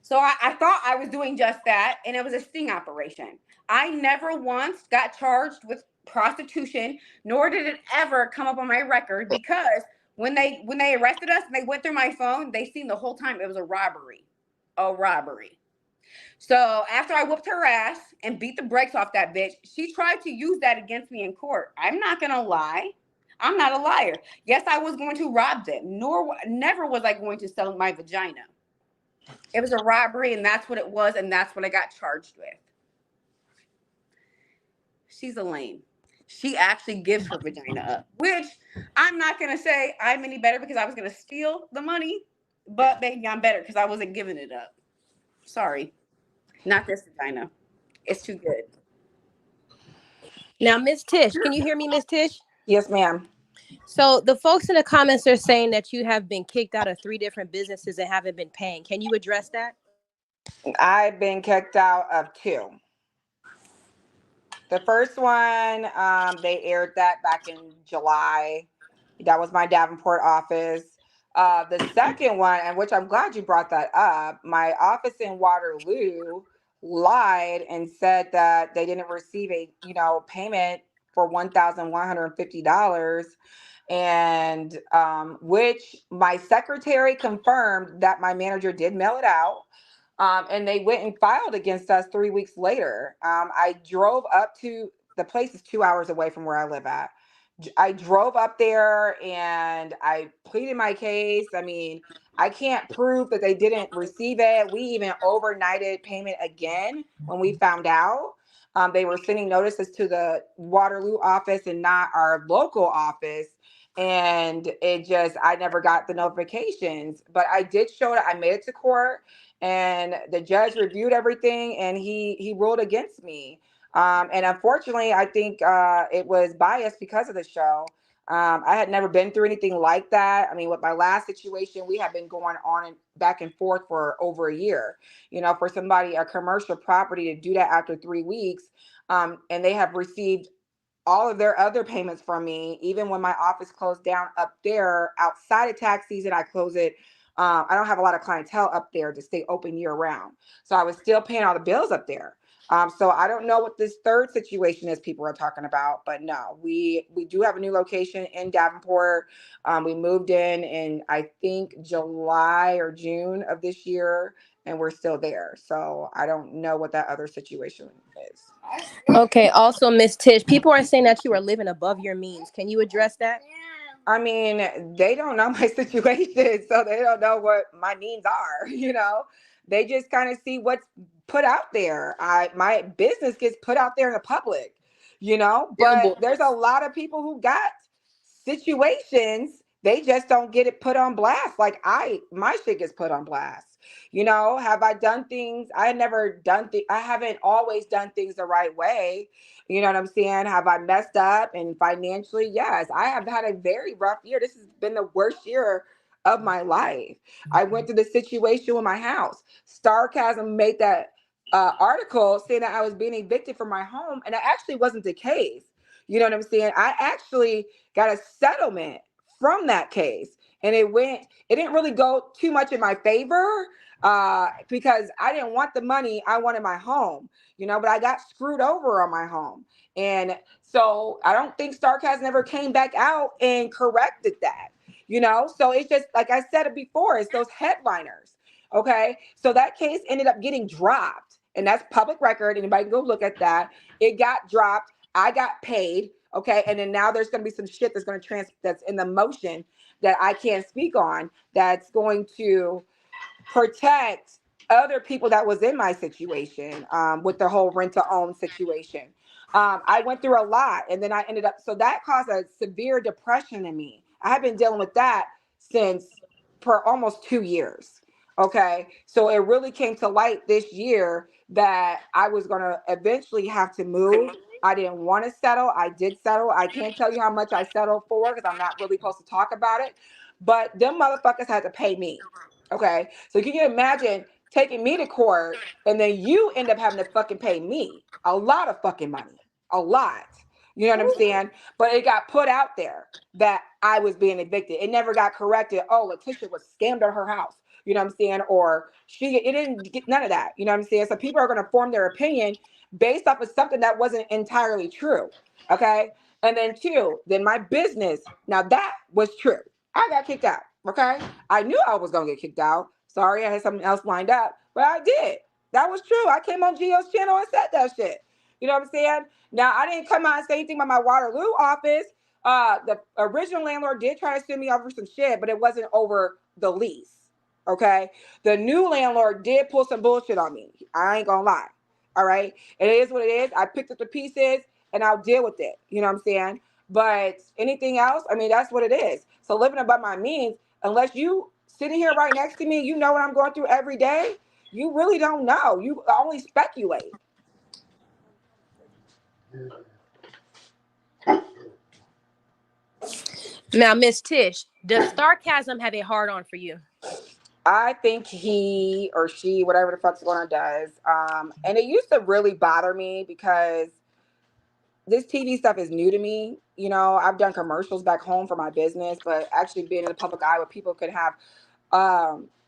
So I thought I was doing just that, and it was a sting operation. I never once got charged with prostitution, nor did it ever come up on my record, because when they arrested us and they went through my phone, they seen the whole time it was a robbery. A robbery. So after I whooped her ass and beat the brakes off that bitch, she tried to use that against me in court. I'm not gonna lie. I'm not a liar. Yes, I was going to rob them. Never was I going to sell my vagina. It was a robbery, and that's what it was, and that's what I got charged with. She's a lame. She actually gives her vagina up, which I'm not going to say I'm any better because I was going to steal the money, but baby, I'm better because I wasn't giving it up. Sorry. Not this vagina. It's too good. Now, Miss Tish, can you hear me, Miss Tish? Yes, ma'am. So the folks in the comments are saying that you have been kicked out of 3 different businesses and haven't been paying. Can you address that? I've been kicked out of 2. The first one, they aired that back in July. That was my Davenport office. The second one, and which I'm glad you brought that up, my office in Waterloo lied and said that they didn't receive a payment for $1,150, and which my secretary confirmed that my manager did mail it out. And they went and filed against us 3 weeks later. I drove up to the place is 2 hours away from where I live at. I drove up there and I pleaded my case. I mean, I can't prove that they didn't receive it. We even overnighted payment again when we found out. They were sending notices to the Waterloo office and not our local office. And I never got the notifications, but I did show it. I made it to court. And the judge reviewed everything, and he ruled against me. And unfortunately, I think it was biased because of the show. I had never been through anything like that. I mean, with my last situation, we have been going on and back and forth for over a year. For somebody, a commercial property, to do that after 3 weeks, and they have received all of their other payments from me. Even when my office closed down up there outside of tax season, I close it. I don't have a lot of clientele up there to stay open year round. So I was still paying all the bills up there. So I don't know what this third situation is people are talking about, but no, we do have a new location in Davenport. We moved in I think July or June of this year, and we're still there. So I don't know what that other situation is. Okay. Also, Miss Tish, people are saying that you are living above your means. Can you address that? I mean, they don't know my situation, so they don't know what my means are. They just kind of see what's put out there. My business gets put out there in the public, but there's a lot of people who got situations They just don't get it put on blast. Like my shit gets put on blast. You know, have I done things? I haven't always done things the right way. You know what I'm saying? Have I messed up? And financially, yes, I have had a very rough year. This has been the worst year of my life. I went through the situation with my house. Sarcasm made that article saying that I was being evicted from my home, and that actually wasn't the case. You know what I'm saying? I actually got a settlement from that case, and it didn't really go too much in my favor because I didn't want the money. I wanted my home, you know, but I got screwed over on my home. And so I don't think Sarcasm never came back out and corrected that, you know? So it's just, like I said it before, it's those headliners. Okay. So that case ended up getting dropped, and that's public record. Anybody can go look at that. It got dropped. I got paid. Okay. And then now there's going to be some shit that's in the motion that I can't speak on, that's going to protect other people that was in my situation with the whole rent to own situation. I went through a lot, and then I ended up, so that caused a severe depression in me. I have been dealing with that for almost 2 years. Okay. So it really came to light this year that I was going to eventually have to move. I didn't want to settle. I did settle. I can't tell you how much I settled for because I'm not really supposed to talk about it. But them motherfuckers had to pay me. Okay. So can you imagine taking me to court and then you end up having to fucking pay me a lot of fucking money? A lot. You know what I'm saying? But it got put out there that I was being evicted. It never got corrected. Oh, Latisha was scammed at her house. You know what I'm saying? Or it didn't get none of that. You know what I'm saying? So people are going to form their opinion based off of something that wasn't entirely true. Okay. And then then my business. Now that was true. I got kicked out. Okay. I knew I was going to get kicked out. Sorry, I had something else lined up, but I did. That was true. I came on Gio's channel and said that shit. You know what I'm saying? Now, I didn't come out and say anything about my Waterloo office. The original landlord did try to sue me over some shit, but it wasn't over the lease. Okay. The new landlord did pull some bullshit on me. I ain't gonna lie. All right. It is what it is. I picked up the pieces and I'll deal with it. You know what I'm saying? But anything else, I mean, that's what it is. So living above my means, unless you sitting here right next to me, you know what I'm going through every day. You really don't know. You only speculate. Now, Miss Tish, does Sarcasm have a hard on for you? I think he or she, whatever the fuck's going on, does. And it used to really bother me because this TV stuff is new to me. You know, I've done commercials back home for my business, but actually being in the public eye where people could have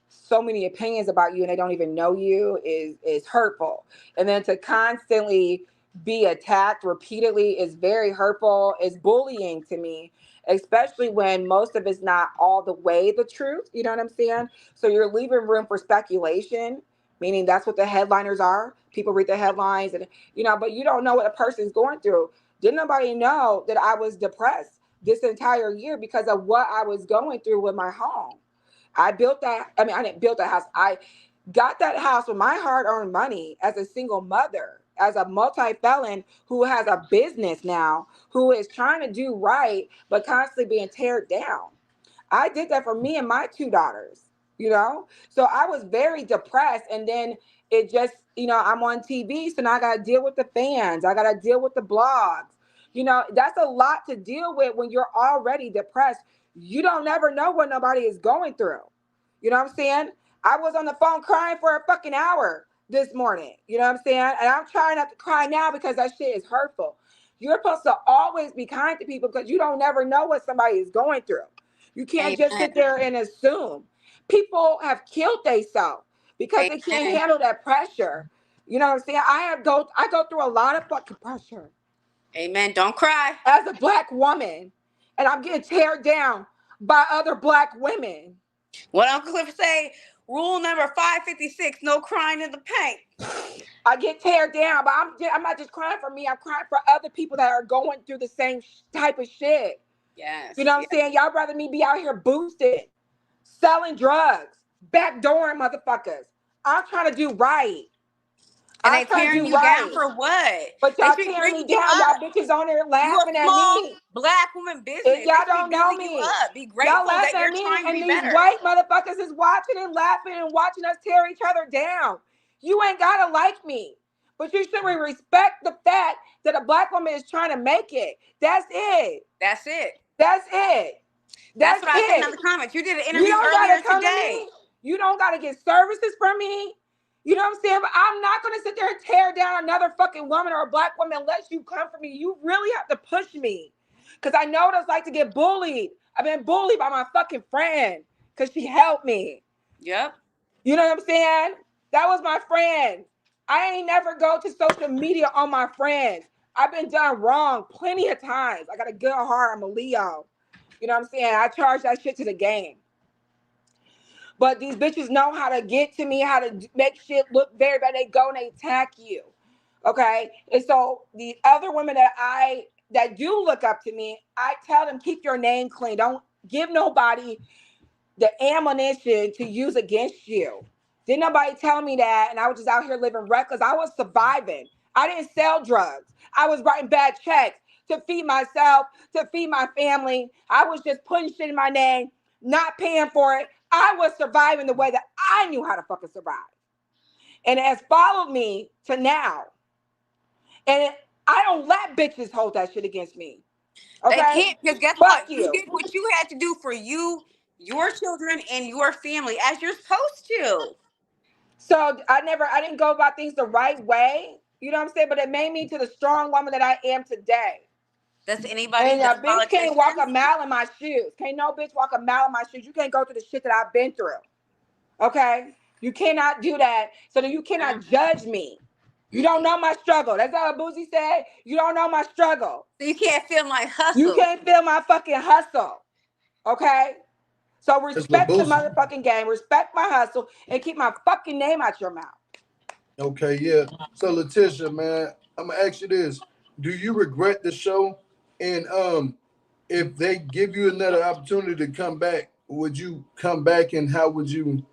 so many opinions about you and they don't even know you is hurtful. And then to constantly be attacked repeatedly is very hurtful. It's bullying to me, especially when most of it's not all the way the truth. You know what I'm saying? So you're leaving room for speculation, meaning that's what the headliners are. People read the headlines and, you know, but you don't know what a person's going through. Didn't nobody know that I was depressed this entire year because of what I was going through with my home. I didn't build that house. I got that house with my hard-earned money as a single mother, as a multi-felon who has a business now, who is trying to do right, but constantly being teared down. I did that for me and my 2 daughters, you know? So I was very depressed. And then it just, you know, I'm on TV. So now I got to deal with the fans. I got to deal with the blogs. You know, that's a lot to deal with when you're already depressed. You don't never know what nobody is going through. You know what I'm saying? I was on the phone crying for a fucking hour this morning. You know what I'm saying? And I'm trying not to cry now because that shit is hurtful. You're supposed to always be kind to people because you don't never know what somebody is going through. You can't just sit there and assume. People have killed themselves because they can't handle that pressure. You know what I'm saying? I go through a lot of fucking pressure. Amen. Don't cry. As a Black woman, and I'm getting teared down by other Black women. What Uncle Cliff say? Rule number 556: no crying in the paint. I get teared down, but I'm not just crying for me. I'm crying for other people that are going through the same type of shit. Yes. You know what I'm saying? Y'all rather me be out here boosted, selling drugs, backdooring motherfuckers. I'm trying to do right. And I they turned tearing you you down right. for what? But They y'all should tearing bring me you down. Y'all up. bitches on there You a laughing at small me. black woman business. If y'all They should don't be know building you me, up. Be y'all grateful that laughing at you're me, trying to and be these better. white motherfuckers is watching and laughing and watching us tear each other down. You ain't gotta like me, but you should respect the fact that a black woman is trying to make it. That's it. That's it. That's it. That's That's what I was saying in it. the comments. You did an You interview don't earlier gotta come to today. me. You don't gotta get services from me. You know what I'm saying? But I'm not gonna sit there and tear down another fucking woman or a black woman unless you come for me. You really have to push me. Cause I know what it's like to get bullied. I've been bullied by my fucking friend because she helped me. Yep. You know what I'm saying? That was my friend. I ain't never go to social media on my friends. I've been done wrong plenty of times. I got a good heart. I'm a Leo. You know what I'm saying? I charge that shit to the game. But these bitches know how to get to me, how to make shit look very bad. They go and they attack you. Okay? And so the other women that do look up to me, I tell them, keep your name clean. Don't give nobody the ammunition to use against you. Didn't nobody tell me that, and I was just out here living reckless. I was surviving. I didn't sell drugs. I was writing bad checks to feed myself, to feed my family. I was just putting shit in my name, not paying for it. I was surviving the way that I knew how to fucking survive. And it has followed me to now. And I don't let bitches hold that shit against me. Okay? They can't, because guess Fuck what? You you. did what you had to do for you, your children, and your family as you're supposed to. So I didn't go about things the right way. You know what I'm saying? But it made me to the strong woman that I am today. Does anybody, And does a bitch can't walk a politicians? mile in my shoes. Can't no bitch walk a mile in my shoes. You can't go through the shit that I've been through. Okay? You cannot do that. So that you cannot judge me. You don't know my struggle. That's how Boozy said. You don't know my struggle. So you can't feel my You hustle. can't feel my fucking hustle. Okay? So That's respect the Boozy. motherfucking game. Respect my hustle and keep my fucking name out your mouth. Okay, yeah. So Latisha, man, I'm gonna ask you this: do you regret the show? And if they give you another opportunity to come back, would you come back? And how would you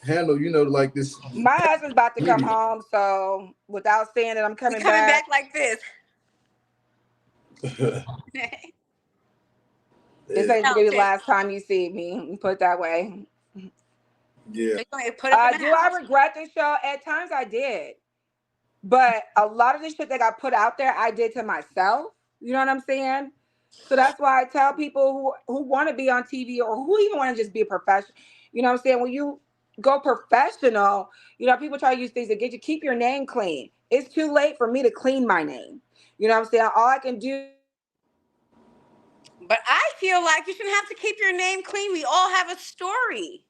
handle, like this My husband's about to come media? home, so without saying that I'm We coming coming back. back like this. This Yeah, ain't No, gonna be the Tish, last time you see me. Put it that way. yeah. they're going to put up in the Do I house. regret this show? At times I did. But a lot of the shit that got put out there, I did to myself. You know what I'm saying? So that's why I tell people who want to be on TV or who even want to just be a professional. You know what I'm saying? When you go professional, people try to use things to get you, keep your name clean. It's too late for me to clean my name. You know what I'm saying? All I can do. But I feel like you shouldn't have to keep your name clean. We all have a story.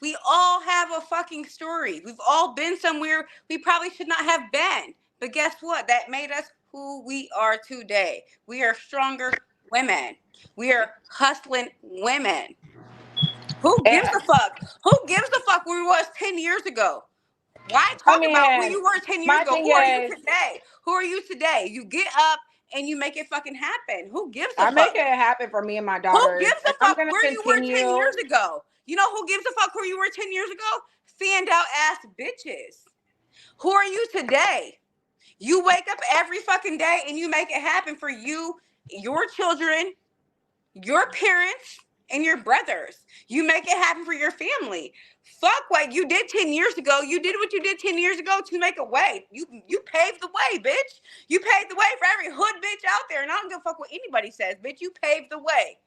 We all have a fucking story. We've all been somewhere we probably should not have been. But guess what? That made us who we are today. We are stronger women. We are hustling women. Who gives a fuck? Who gives a fuck where we was 10 years ago? Why I talk about who mean, you were 10 years my ago? thing Who are you is, today? Who are you today? You get up and you make it fucking happen. Who gives a I make fuck? it happen for me and my Who daughters, gives and a I'm fuck gonna where you were 10 continue. years ago? You know who gives a fuck where you were 10 years ago? Fanned out ass bitches. Who are you today? You wake up every fucking day and you make it happen for you, your children, your parents, and your brothers. You make it happen for your family. Fuck what you did 10 years ago. You did what you did 10 years ago to make a way. You paved the way, bitch. You paved the way for every hood bitch out there. And I don't give a fuck what anybody says, bitch. You paved the way.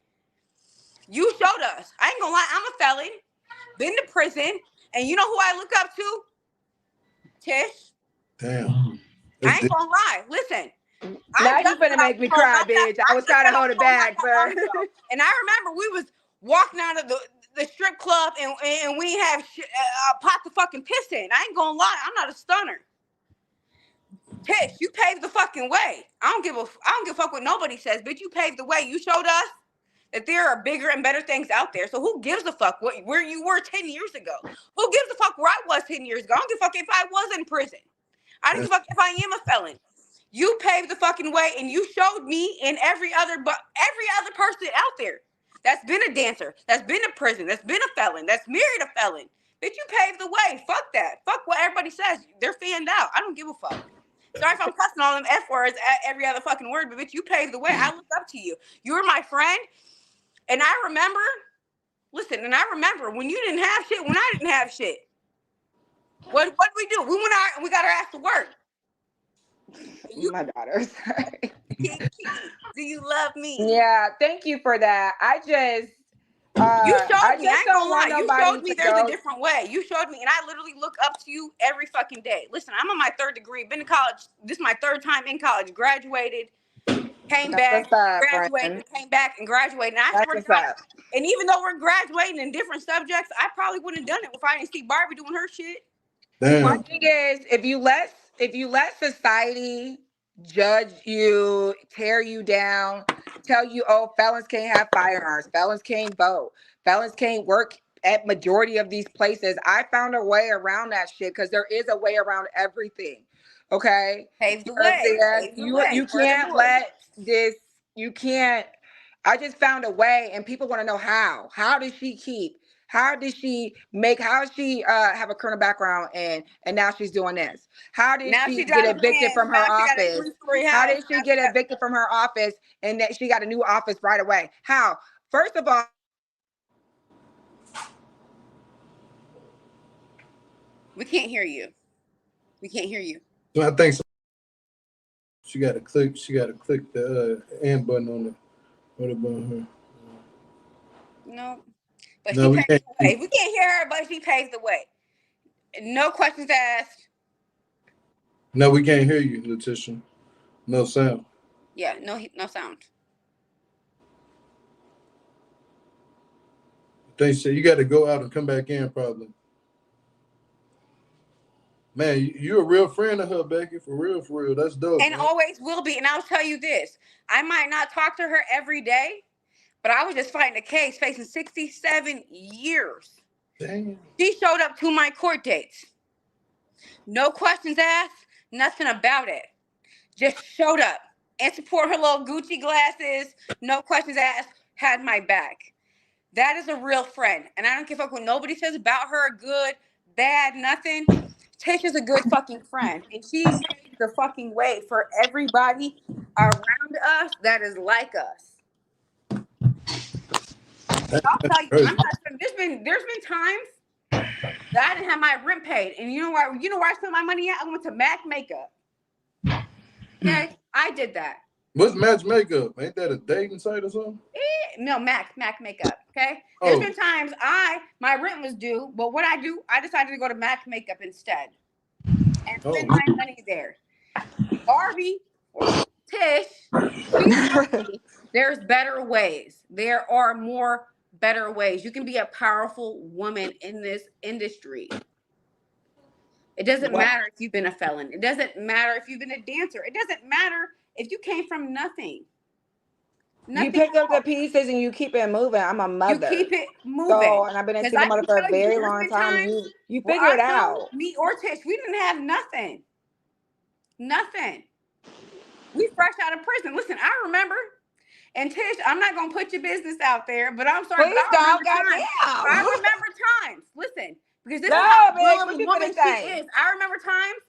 You showed us. I ain't gonna lie, I'm a felon. Been to prison. And you know who I look up to? Tish. Damn. I That's ain't deep. gonna lie. Listen. Now I you just got finna off make me parole cry, bitch. I was trying to hold it back, not that long ago. And I remember we was walking out of the strip club and we didn't have pot to fucking piss in. I ain't gonna lie, I'm not a stunner. Tish, you paved the fucking way. I don't give a fuck what nobody says, bitch. You paved the way. You showed us that there are bigger and better things out there. So who gives a fuck where you were 10 years ago? Who gives a fuck where I was 10 years ago? I don't give a fuck if I was in prison. I don't give a fuck if I am a felon. You paved the fucking way, and you showed me and every other person out there that's been a dancer, that's been in prison, that's been a felon, that's married a felon, Bitch, you paved the way. Fuck that. Fuck what everybody says. They're fanned out. I don't give a fuck. Sorry if I'm cussing all them F words at every other fucking word, but bitch, you paved the way. I look up to you. You were my friend. And I remember, when you didn't have shit, when I didn't have shit. What did we do? We went out and we got our ass to work. My daughter. Sorry. Kiki, do you love me? Yeah, thank you for that. I just you showed me. I ain't gonna lie. You showed me there's a different way. You showed me, and I literally look up to you every fucking day. Listen, I'm on my 3rd degree. Been to college. This is my 3rd time in college. Graduated, came back, graduated, came back, and graduated. And I swear to God, and even though we're graduating in different subjects, I probably wouldn't have done it if I didn't see Barbie doing her shit. Damn. My thing is, if you let society judge you, tear you down, tell you, oh, felons can't have firearms, felons can't vote, felons can't work at majority of these places. I found a way around that shit because there is a way around everything. Okay, pave the way. You can't let this. You can't. I just found a way, and people want to know how. How did she keep? How did she make? How did she have a criminal background and now she's doing this? How did she get evicted from her office? How did she get evicted from her office and that she got a new office right away? How? First of all, we can't hear you. We can't hear you. So I think she got to click. She got to click the end button on the. What about her? No. But no, she paved the way. We can't hear her, but she paved the way. No questions asked. No, we can't hear you, Latisha. No sound. Yeah, no sound. They say you got to go out and come back in, probably. Man, you're a real friend of her, Becky. For real, for real. That's dope. And man, always will be. And I'll tell you this. I might not talk to her every day, but I was just fighting a case facing 67 years. Damn. She showed up to my court dates. No questions asked, nothing about it. Just showed up and support her little Gucci glasses. No questions asked, had my back. That is a real friend. And I don't give a fuck what nobody says about her, good, bad, nothing. Tisha's a good fucking friend. And she paves the fucking way for everybody around us that is like us. I'll tell you, there's been times that I didn't have my rent paid. And you know where I spent my money at? I went to MAC Makeup. Okay? I did that. What's Match Makeup? Ain't that a dating site or something? No, MAC Makeup. Okay? There's been times my rent was due, but what I decided to go to MAC Makeup instead. And spend my money there. Barbie or Tish, there's better ways. There are more better ways. You can be a powerful woman in this industry. It doesn't matter if you've been a felon. It doesn't matter if you've been a dancer. It doesn't matter if you came from nothing. You pick up the pieces and you keep it moving. I'm a mother. You keep it moving. So, and I've been a single mother for a very long time. You figure it out. Me or Tish, we didn't have nothing. Nothing. We fresh out of prison. Listen, I remember. And Tish, I'm not gonna put your business out there, but I'm sorry. Please don't. I remember times. Listen, because this is how real of a woman she is. I remember times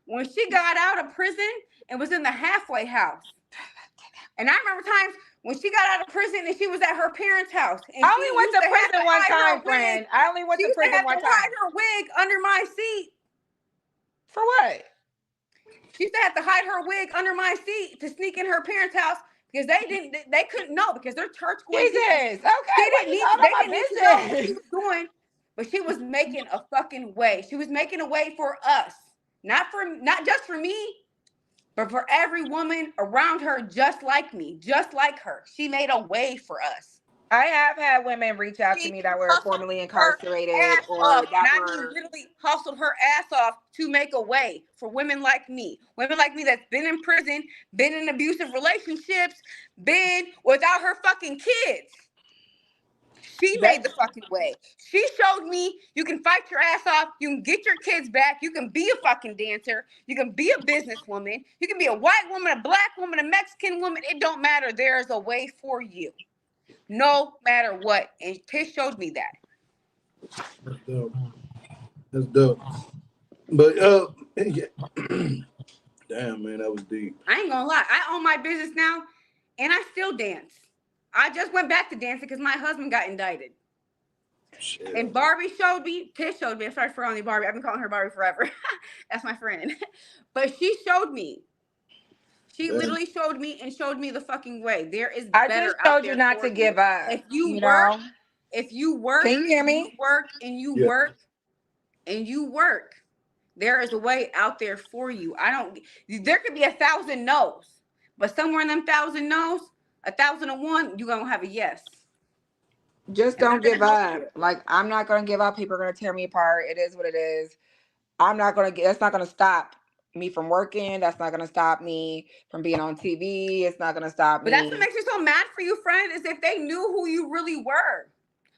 when she got out of prison and was in the halfway house. And I remember times when she got out of prison and she was at her parents' house. And I only went to prison one time, friend. I only went to prison one time. She hide her wig under my seat. For what? She used to have to hide her wig under my seat to sneak in her parents' house because they couldn't know because their church going. Jesus, okay. They didn't need to know what she was doing, but she was making a fucking way. She was making a way for us, not just for me, but for every woman around her, just like me, just like her. She made a way for us. I have had women reach out to me that were formerly incarcerated literally hustled her ass off to make a way for women like me that's been in prison, been in abusive relationships, been without her fucking kids. She made the fucking way. She showed me you can fight your ass off. You can get your kids back. You can be a fucking dancer. You can be a businesswoman. You can be a white woman, a black woman, a Mexican woman. It don't matter. There is a way for you. No matter what. And Tish showed me that. That's dope. But yeah. Damn, man, that was deep. I ain't gonna lie. I own my business now, and I still dance. I just went back to dancing because my husband got indicted. Shit. And Barbie showed me, Tish showed me, I'm sorry for only Barbie. I've been calling her Barbie forever. That's my friend. But she showed me. She literally showed me and showed me the fucking way. There is better out there. I just told you not to give up. If you work, Can you hear me? You work and you work and you work. There is a way out there for you. There could be 1,000 no's, but somewhere in them 1,000 no's, 1,001, you're gonna have a yes. Just don't give up. Like, I'm not gonna give up. People are gonna tear me apart. It is what it is. That's not gonna stop me from working. That's not gonna stop me from being on TV. It's not gonna stop me. But that's what makes me so mad for you, friend, is if they knew who you really were.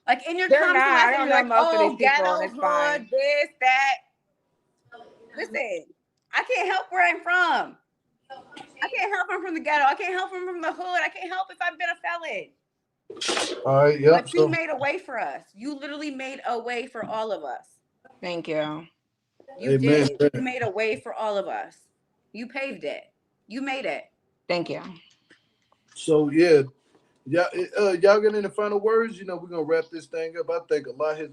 Like in your They're comments, not. I don't know most of these people, ghetto and it's hood, fine. this, that. Listen, I can't help where I'm from. I can't help I'm from the ghetto. I can't help I'm from the hood. I can't help if I've been a felon. All right, yeah. But you made a way for us. You literally made a way for all of us. Thank you. You did. You made a way for all of us. You paved it. You made it. Thank you. So yeah, y'all got any final words? You know, we're gonna wrap this thing up. I think a lot has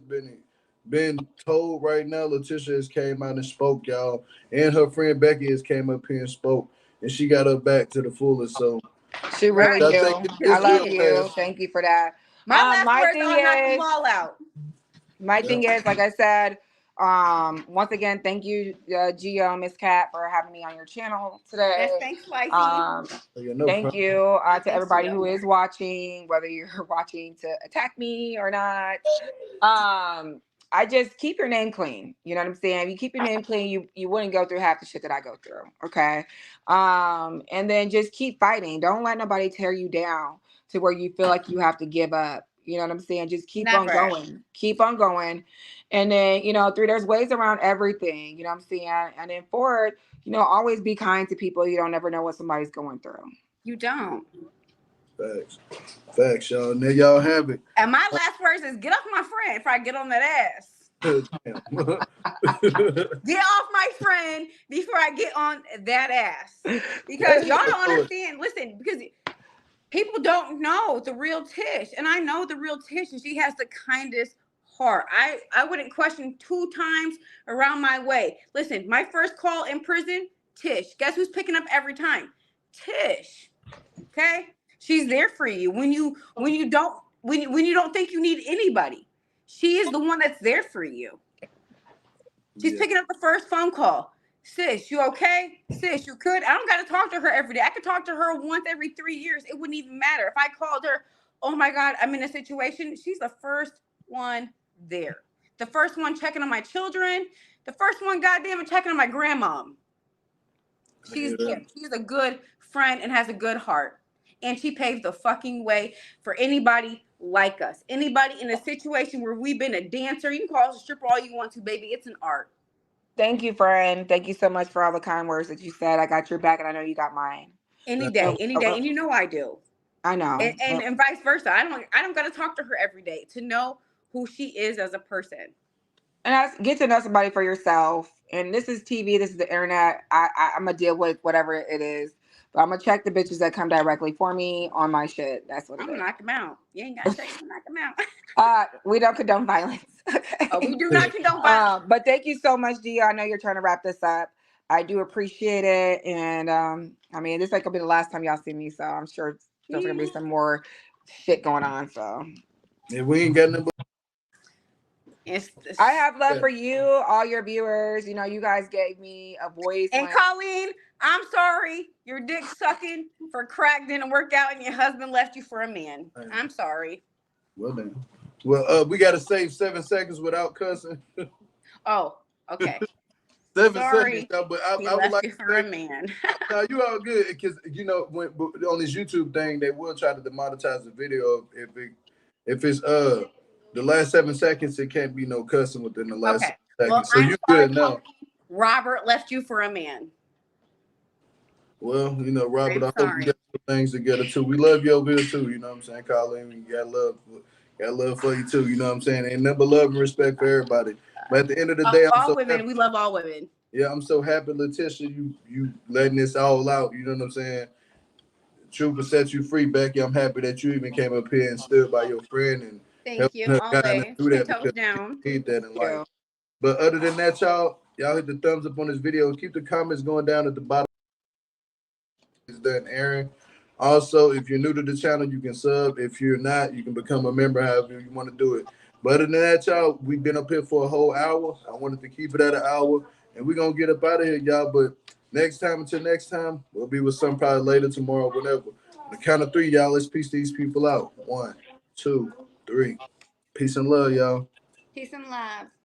been told right now. Latisha has came out and spoke, y'all, and her friend Becky has came up here and spoke, and she got her back to the fullest. So she really do. I love you. Fast. Thank you for that. My last words are knock them all out. My thing is, like I said, once again, thank you, Gio, Miss Cat, for having me on your channel today. Yes, thanks, Slicey. Thank you to everybody who is watching, whether you're watching to attack me or not. I just keep your name clean. You know what I'm saying? If you keep your name clean, you wouldn't go through half the shit that I go through. Okay. And then just keep fighting. Don't let nobody tear you down to where you feel like you have to give up. You know what I'm saying? Just keep on going. Keep on going. And then, there's ways around everything. You know what I'm saying? And then forward, always be kind to people. You don't never know what somebody's going through. You don't. Facts, y'all. There y'all have it. And my last words is get off my friend if I get on that ass. Get off my friend before I get on that ass. Because y'all don't understand. Listen, because people don't know the real Tish. And I know the real Tish, and she has the kindest heart. I wouldn't question 2 times around my way. Listen, my first call in prison, Tish. Guess who's picking up every time? Tish. Okay? She's there for you when you don't think you need anybody. She is the one that's there for you. She's picking up the first phone call. Sis, you okay? Sis, you could? I don't got to talk to her every day. I could talk to her once every 3 years. It wouldn't even matter. If I called her, oh my God, I'm in a situation. She's the first one there. The first one checking on my children. The first one, goddamn, checking on my grandma. She's there. She's a good friend and has a good heart. And she paved the fucking way for anybody like us. Anybody in a situation where we've been a dancer. You can call us a stripper all you want to, baby. It's an art. Thank you, friend. Thank you so much for all the kind words that you said. I got your back, and I know you got mine. Any day. And you know I do. I know. And vice versa. I don't got to talk to her every day to know who she is as a person. And get to know somebody for yourself. And this is TV. This is the internet. I'm going to deal with whatever it is. But I'm going to check the bitches that come directly for me on my shit. That's what it is. I'm going to knock them out. You ain't got to check them, knock them out. We don't condone violence. Okay. Oh, we do not condone violence. But thank you so much, Gia. I know you're trying to wrap this up. I do appreciate it. And I mean, this ain't going to be the last time y'all see me. So I'm sure there's going to be some more shit going on. So yeah, we ain't got nothing. I have love for you, all your viewers. You know, you guys gave me a voice. And Colleen, I'm sorry your dick sucking for crack didn't work out and your husband left you for a man. I'm sorry. Well then. Well, we got to save 7 seconds without cussing. Oh, okay. 7 seconds. But I would like you for a man. No, you all good because when on this YouTube thing they will try to demonetize the video if it's the last 7 seconds. It can't be no cussing within the last 7 seconds. Well, so you good now. Robert left you for a man. Well, Robert, I hope you got some things together too. We love you over here too. You know what I'm saying, Colleen? You got love. Got love for you too. You know what I'm saying? Ain't nothing but love and respect for everybody. But at the end of the day, I'm all so women. happy. We love all women. Yeah, I'm so happy, Latisha. You letting this all out. You know what I'm saying? Truth will set you free, Becky. I'm happy that you even came up here and stood by your friend and Thank helping you. her guide and Always do 10 that toes because down. you need that in life. Yeah. But other than that, y'all hit the thumbs up on this video and keep the comments going down at the bottom. It's done, Aaron. Also, if you're new to the channel, you can sub. If you're not, you can become a member, however you want to do it. But other than that, y'all, we've been up here for a whole hour. I wanted to keep it at an hour, and we're gonna get up out of here, y'all. But until next time, we'll be with some probably later tomorrow, whatever. On the count of three, y'all, let's peace these people out. 1, 2, 3. Peace and love, y'all. Peace and love.